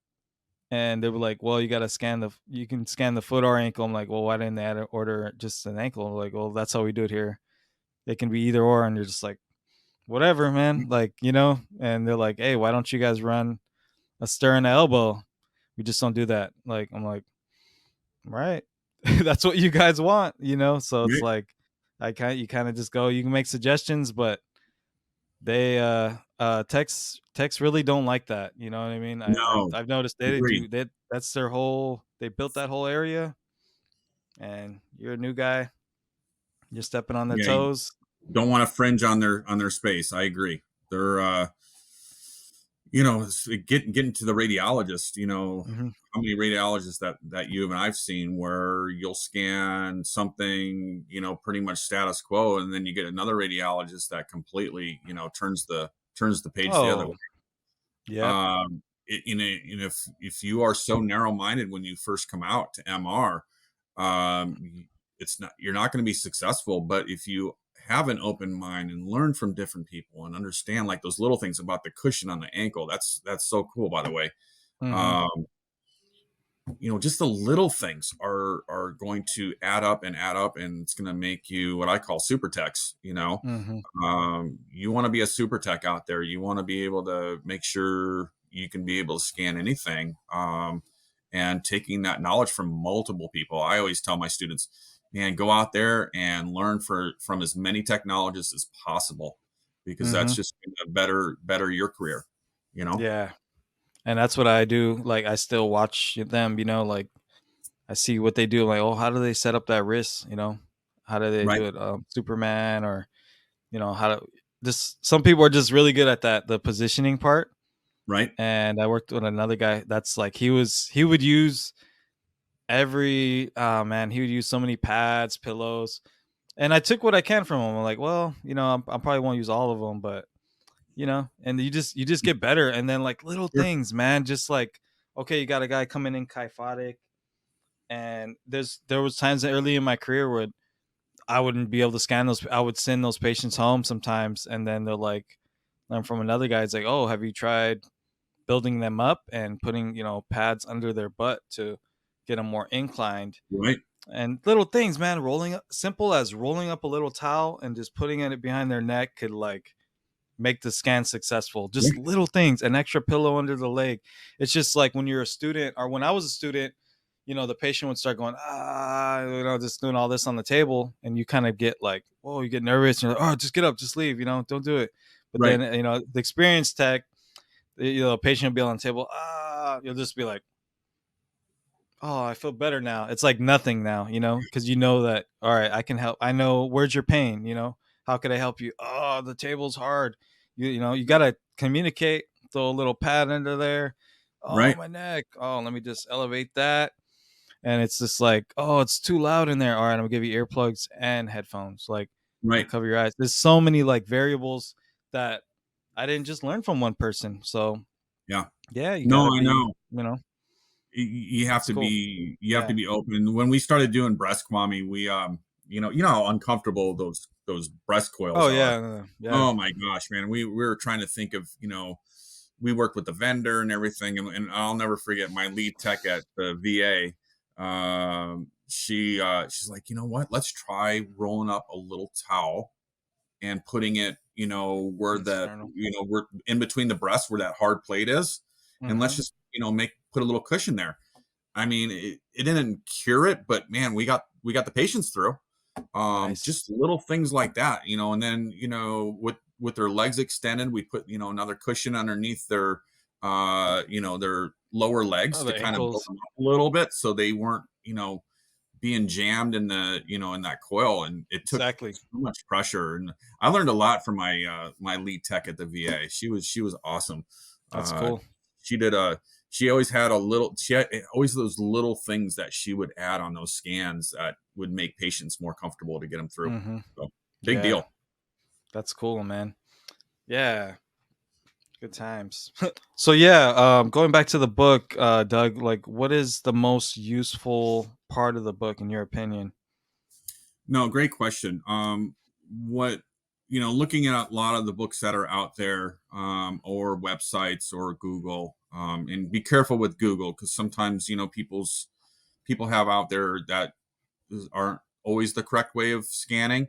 and they were like, well, you can scan the foot or ankle. I'm like, well, why didn't they order just an ankle? Like, well, that's how we do it here. It can be either or. And you're just like, whatever, man. Like, and they're like, hey, why don't you guys run a stir and an elbow? We just don't do that. Like, I'm like, right. That's what you guys want. So it's Right. like, you kind of just go, you can make suggestions, but they techs really don't like that. You know what I mean? No. I've noticed they Agree. do that. That's their whole. They built that whole area, and you're a new guy. You're stepping on their Yeah. You toes. don't want to fringe on their space. I agree. They're getting to the radiologist. Hmm. How many radiologists that you and I've seen where you'll scan something, pretty much status quo, and then you get another radiologist that completely, turns the page the other way. Oh, yep. If you are so narrow-minded when you first come out to MR, you're not going to be successful. But if you have an open mind and learn from different people and understand, like, those little things about the cushion on the ankle, that's so cool, by the way. Hmm. um, just the little things are going to add up, and it's going to make you what I call super techs. Hmm. You want to be a super tech out there. You want to be able to make sure you can be able to scan anything, and taking that knowledge from multiple people. I always tell my students, man, go out there and learn from as many technologists as possible, because Hmm. that's just going to better your career. you know Yeah, and that's what I do. Like I still watch them. Like I see what they do. Like, oh, how do they set up that wrist? How do they right, do it? Superman, or how to. Just some people are just really good at that, the positioning part. right, And I worked with another guy that's like he would use he would use so many pads, pillows, and I took what I can from him. I'm like, well, I probably won't use all of them, but and you just get better, and then like little sure, things, man, just like okay, you got a guy coming in kyphotic, and there was times early in my career where I wouldn't be able to scan those. I would send those patients home sometimes, and then they're like, learn from another guy. It's like, oh, have you tried building them up and putting pads under their butt to get them more inclined, right, and little things, man, simple as rolling up a little towel and just putting it behind their neck could like make the scan successful. Just right, little things, an extra pillow under the leg. It's just like when you're a student, or when I was a student, the patient would start going, just doing all this on the table, and you kind of get like, whoa, you get nervous, and you're like, oh, just get up, just leave, don't do it. But right, then, the experienced tech, A patient will be on the table. You'll just be like, oh, I feel better now. It's like nothing now, because you know that, all right, I can help. I know, where's your pain, how can I help you? Oh, the table's hard. You got to communicate, throw a little pad under there. Oh, Right. my neck. Oh, let me just elevate that. And it's just like, oh, it's too loud in there. All right, I'm gonna give you earplugs and headphones. Like, Right. cover your eyes. There's so many like variables that I didn't just learn from one person. So Yeah. yeah, you gotta No, I be, know. You have it's to cool. be Yeah. open. When we started doing breast kwami, we you know how uncomfortable those breast coils Oh are. yeah, yeah. Oh my gosh, man. We were trying to think of, we worked with the vendor and everything, and I'll never forget my lead tech at the VA. She's like, you know what? Let's try rolling up a little towel and putting it, where the, External. we're in between the breasts where that hard plate is, and let's Mm-hmm. just, make put a little cushion there. I mean, it didn't cure it, but man, we got the patients through. Nice. Just little things like that, and then, with their legs extended, we put, another cushion underneath their lower legs Oh, to the kind of build ankles. them up a little bit so they weren't, being jammed in in that coil, and it took Exactly. so much pressure. And I learned a lot from my lead tech at the VA. She was awesome. That's uh cool. she did a she always had she had always those little things that she would add on those scans that would make patients more comfortable to get them through. Mm-hmm. So big Yeah, deal. that's cool, man. Yeah, good times. So yeah, going back to the book, Doug, like, what is the most useful part of the book in your opinion? No, great question. What looking at a lot of the books that are out there, or websites or Google, and be careful with Google, because sometimes people have out there that aren't always the correct way of scanning.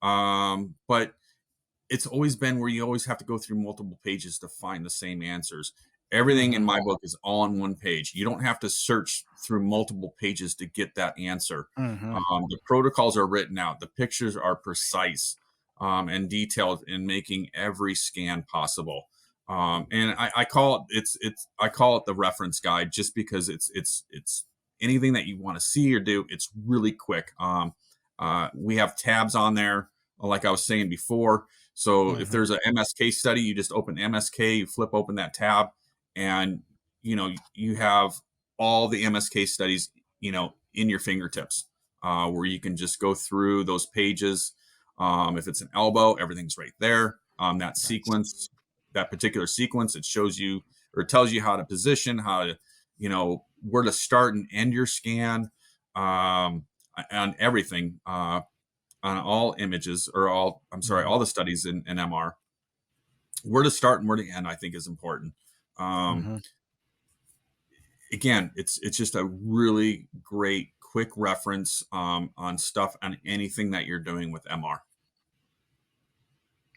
But it's always been where you always have to go through multiple pages to find the same answers. Everything in Mm-hmm. my book is all on one page. You don't have to search through multiple pages to get that answer. Mm-hmm. The protocols are written out. The pictures are precise, and detailed in making every scan possible. And I call I call it the reference guide, just because it's anything that you want to see or do. It's really quick. We have tabs on there, like I was saying before. So if Mm-hmm. there's a MSK study, you just open MSK, you flip open that tab, and you have all the MSK studies, in your fingertips, where you can just go through those pages. If it's an elbow, everything's right there. That Nice. sequence, that particular sequence, it shows you, or it tells you how to position, how to, where to start and end your scan, on everything. On all images, or all, I'm sorry, Mm-hmm. all the studies in MR, where to start and where to end, I think, is important. Um, Mm-hmm. Again, it's just a really great quick reference, on stuff, on anything that you're doing with MR.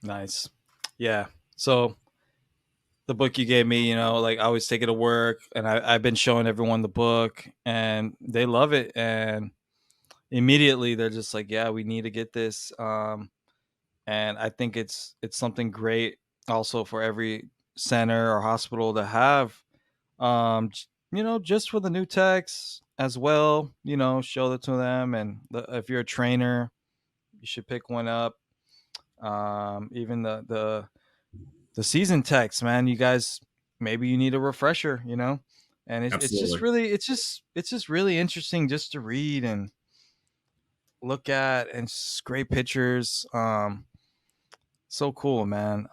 Nice. Yeah. So the book you gave me, like, I always take it to work, and I've been showing everyone the book, and they love it, and immediately they're just like, yeah, we need to get this. And I think it's something great also for every center or hospital to have. Just for the new techs as well. Show that to them, and if you're a trainer, you should pick one up. Even the season techs, man, you guys, maybe you need a refresher. And it's just Absolutely. really, it's just really interesting just to read and look at, and great pictures. So cool, man.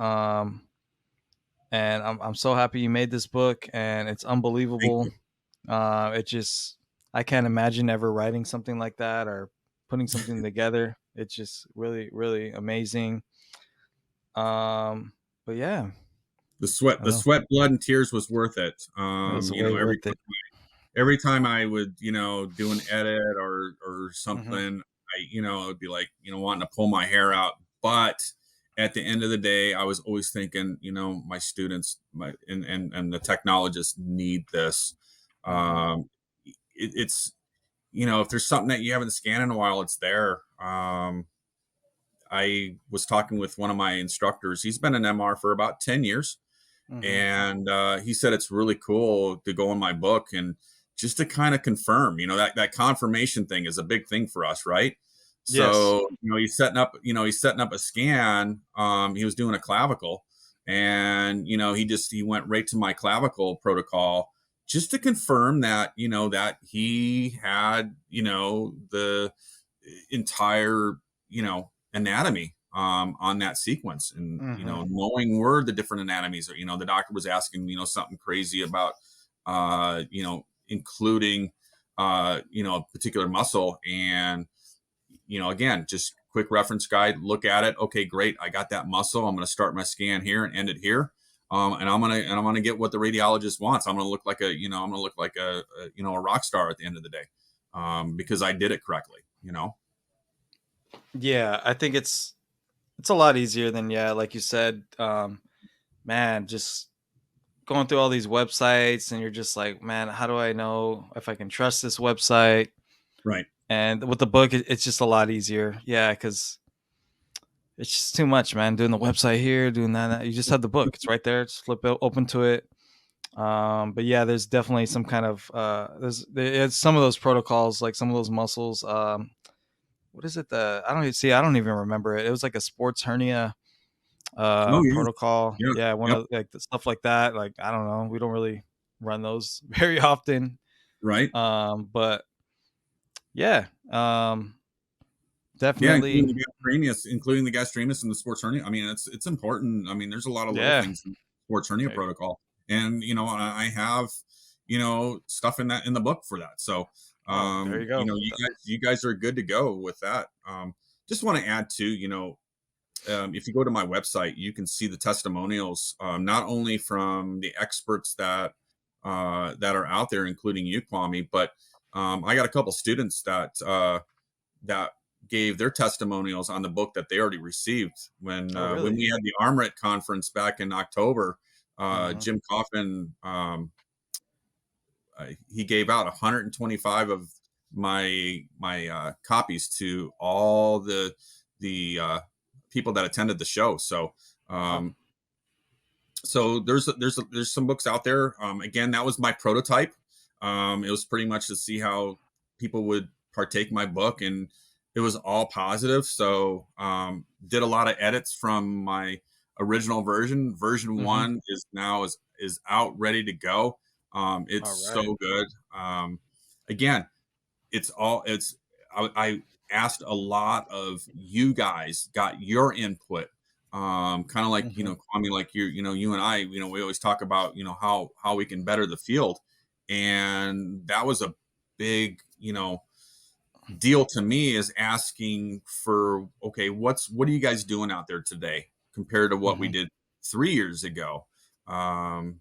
And I'm so happy you made this book, and it's Thank unbelievable. you. It just, I can't imagine ever writing something like that or putting something together. It's just really, really amazing. But yeah, I The don't know. sweat, blood, and tears was worth it. It was way worth it. Every time I would, do an edit or Hmm. something, it'd be like, wanting to pull my hair out. But at the end of the day, I was always thinking, my students, and the technologists need this. Hmm. Um, it's, if there's something that you haven't scanned in a while, it's there. I was talking with one of my instructors. He's been in MR for about 10 years. Hmm. And he said it's really cool to go in my book and just to kind of confirm, that confirmation thing is a big thing for us, right? Yes. So, he's setting up a scan. He was doing a clavicle, and he went right to my clavicle protocol just to confirm that, that he had, the entire, anatomy on that sequence. And, Hmm. knowing where the different anatomies are, the doctor was asking, something crazy about, including, a particular muscle. And, again, just quick reference guide, look at it. Okay, great. I got that muscle. I'm going to start my scan here and end it here. And I'm gonna get what the radiologist wants. I'm gonna look like a rock star at the end of the day, because I did it correctly. Yeah, I think it's a lot easier than, yeah, like you said, man, just going through all these websites and you're just like, man, how do I know if I can trust this website? Right. And with the book, it's just a lot easier. Yeah, because it's just too much, man. Doing the website here, doing that. You just have the book. It's right there. Just flip it open to it. But yeah, there's definitely some kind of there's some of those protocols, like some of those muscles. What is it? I don't even remember it. It was like a sports hernia Oh yeah. protocol. Yeah. Yeah, one Yep. of like the stuff like that. Like I don't know. We don't really run those very often. Right. But yeah, Yeah, definitely. including the gastremia and the sports hernia. I mean, it's important. I mean, there's a lot of little Yeah. things in sports hernia There you go. protocol, and I have stuff in the book for that. So, Oh, there you go. you guys are good to go with that. Just want to add too, if you go to my website, you can see the testimonials, not only from the experts that are out there, including you, Kwame, but I got a couple students that gave their testimonials on the book that they already received Oh, when really? we had the ARMRET conference back in October. Hmm. Jim Coffin, he gave out 125 of my copies to all the people that attended the show. So Wow. um, there's some books out there. Again, that was my prototype. It was pretty much to see how people would partake my book, and it was all positive. So did a lot of edits from my original version. Version Hmm. one is out, ready to go. It's All so right. good. Again, I asked a lot of you guys, got your input. Kind of like, Hmm. Kwame, like you and I, we always talk about, how we can better the field. And that was a big, deal to me, is asking for, okay, what are you guys doing out there today compared to what we Hmm. did 3 years ago? And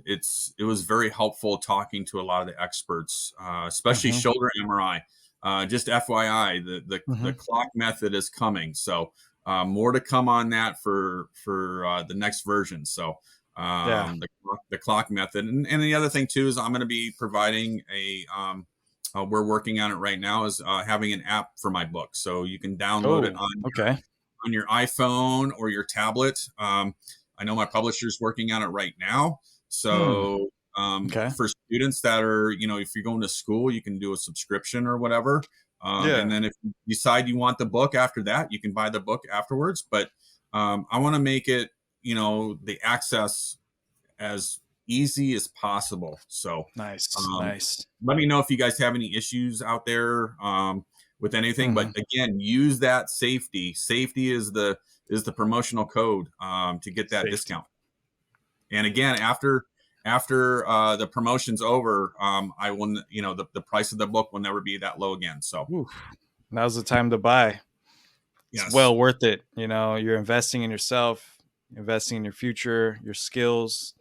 it was very helpful talking to a lot of the experts, especially Hmm. shoulder MRI. Just FYI, the Hmm. clock method is coming, so more to come on that for the next version. So Yeah. the clock method, and the other thing too is I'm going to be providing we're working on it right now, is having an app for my book, so you can download it Oh, okay. on your iPhone or your tablet. I know my publisher's working on it right now. Hmm. So Okay. for students that are, if you're going to school, you can do a subscription or whatever. And Yeah. then if you decide you want the book after that, you can buy the book afterwards. But I want to make it, the access as easy as possible. So Nice. um, Nice. let me know if you guys have any issues out there with anything. But Hmm. again, use that safety. Safety is the promotional code to get that Safety. discount. And again, after the promotion's over, I will, the price of the book will never be that low again. So Oof. Now's the time to buy. It's yes, well worth it. You're investing in yourself, investing in your future, your skills.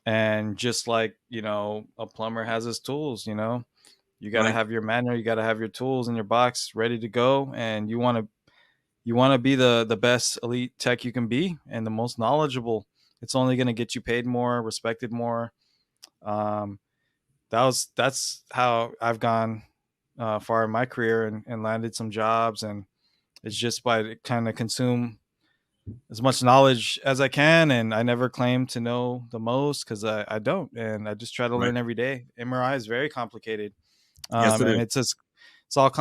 And just like, a plumber has his tools, you got to right, have your manual, you got to have your tools in your box ready to go. And you want to be the best elite tech you can be and the most knowledgeable. It's only going to get you paid more, respected more. Um, that's how I've gone far in my career and landed some jobs. And it's just by kind of consume as much knowledge as I can, and I never claim to know the most because I don't, and I just try to Right. learn every day. MRI is very complicated, Yes, it and is. it's all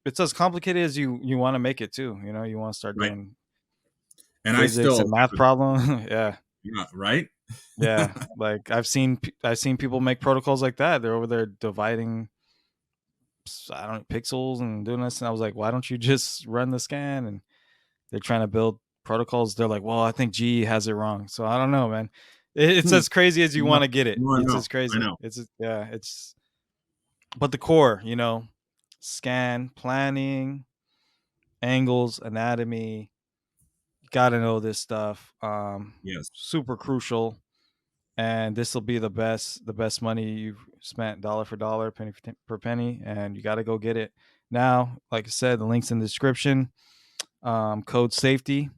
it's as complicated as you want to make it too. You know, you want to start Right. doing And I physics still and math problem. Yeah, yeah, right. yeah. Like I've seen people make protocols like that. They're over there dividing I don't know, pixels and doing this, and I was like, why don't you just run the scan? And they're trying to build protocols. They're like, well, I think GE has it wrong. So I don't know, man. It's Hmm. as crazy as you No, want to get it. no, I It's know. as I crazy. know. Yeah, it's but the core, scan, planning, angles, anatomy, got to know this stuff. Yes. Super crucial. And this will be the best money you've spent dollar for dollar, penny per penny, and you got to go get it now. Like I said, the links in the description. Code safety,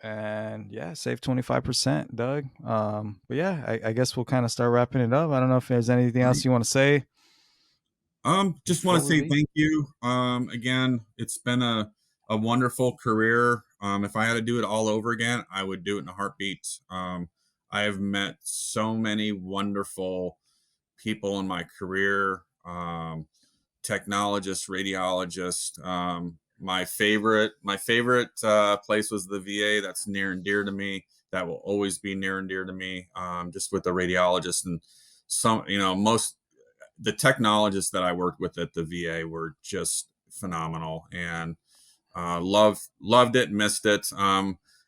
and yeah, save 25%, Doug. But yeah, I guess we'll kind of start wrapping it up. I don't know if there's anything All right. else you want to say Just want before to we say leave. thank you. Again, it's been a wonderful career. If I had to do it all over again, I would do it in a heartbeat. I have met so many wonderful people in my career. Technologists, radiologists. My favorite place was the VA. That's near and dear to me. That will always be near and dear to me. Just with the radiologist and some, most the technologists that I worked with at the VA were just phenomenal, and loved it, missed it.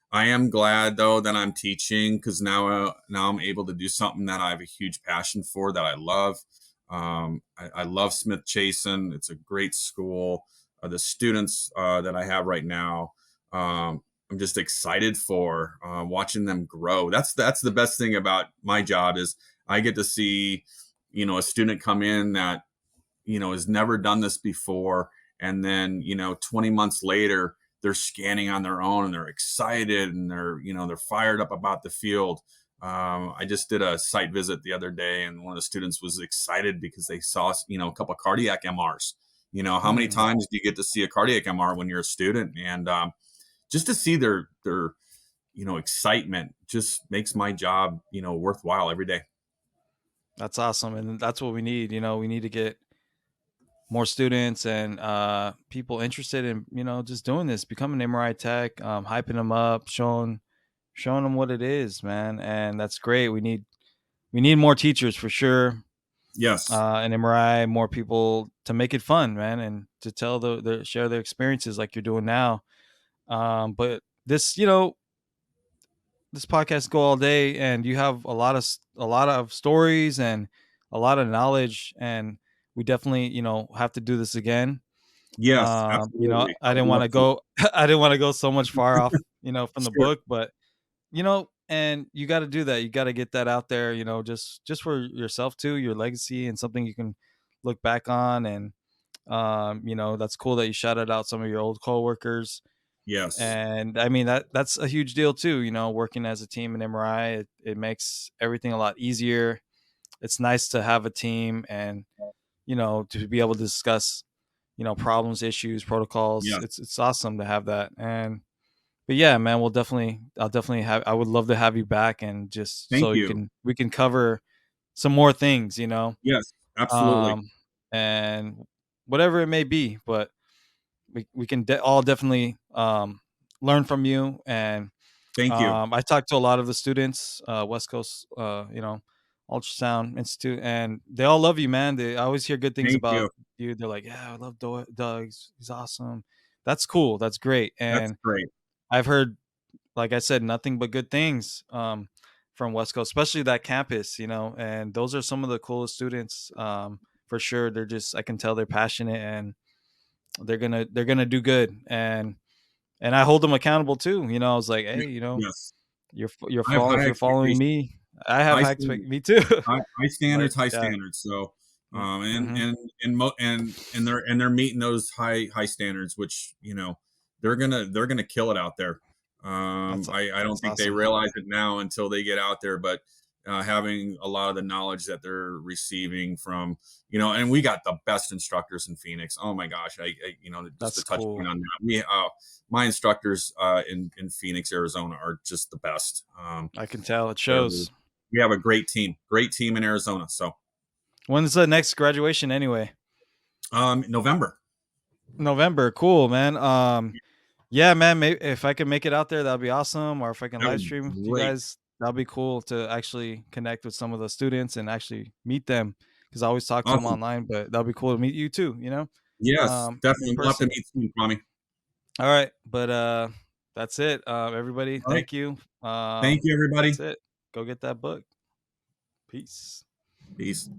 I am glad though that I'm teaching because now I'm able to do something that I have a huge passion for that I love. I love Smith Chasen. It's a great school. The students that I have right now, I'm just excited for watching them grow. That's the best thing about my job is I get to see a student come in that has never done this before, and then 20 months later they're scanning on their own and they're excited and they're fired up about the field. I just did a site visit the other day, and one of the students was excited because they saw a couple of cardiac MRs. How many Hmm. times do you get to see a cardiac MR when you're a student? And just to see their excitement just makes my job worthwhile every day. That's awesome, and that's what we need. We need to get more students and people interested in just doing this, becoming MRI tech, hyping them up, showing them what it is, man. And that's great. We need more teachers for sure. Yes. And MRI, more people to make it fun, man, and to tell the share their experiences like you're doing now. But this podcast go all day, and you have a lot of stories and a lot of knowledge, and we definitely have to do this again. Yes, absolutely. I I would didn't want love to to. go I didn't want to go so much far off from the Sure. book, but and you got to do that. You got to get that out there, just for yourself too, your legacy, and something you can look back on. And that's cool that you shouted out some of your old coworkers. Yes. And I mean that's a huge deal too. Working as a team in MRI, it makes everything a lot easier. It's nice to have a team, and to be able to discuss problems, issues, protocols. Yes. It's awesome to have that. And but yeah, man, I'll definitely have I would love to have you back, and just Thank so you. we can cover some more things, Yes, absolutely. um and whatever it may be. But we can all definitely learn from you. And Thank you. I talked to a lot of the students, West Coast, Ultrasound Institute, and they all love you, man. I always hear good things Thank you. about you. They're like, yeah, I love Doug. He's awesome. That's cool. That's great. That's And great. I've heard, like I said, nothing but good things from West Coast, especially that campus. And those are some of the coolest students, for sure. They're just, I can tell they're passionate, and they're gonna do good. And I hold them accountable too. I was like, Ye hey, yes. I have if high you're following expectations. me, I have High high standards. expect me too. High Like, standards, high yeah. standards. So, Mm-hmm. and they're meeting those high standards, which, they're gonna kill it out there. I don't That's think they awesome. realize it now until they get out there, but, having a lot of the knowledge that they're receiving from, and we got the best instructors in Phoenix. Oh my gosh. Just to That's touch cool. point on that. My instructors in Phoenix, Arizona are just the best. I can tell it they're- shows. we have a great team in Arizona. So, When's the next graduation anyway? November. November. Cool, man. Yeah, man. Maybe if I can make it out there, that'd be awesome. Or if I can That live would be stream with you great. guys, that'd be cool to actually connect with some of the students and actually meet them. Because I always talk to them Awesome. online, but that'd be cool to meet you too. Yes, In definitely. We'll have to person. meet soon, Kwame. All right, but that's it. Everybody, All right. thank you. Thank you, everybody. That's it. Go get that book. Peace. Peace.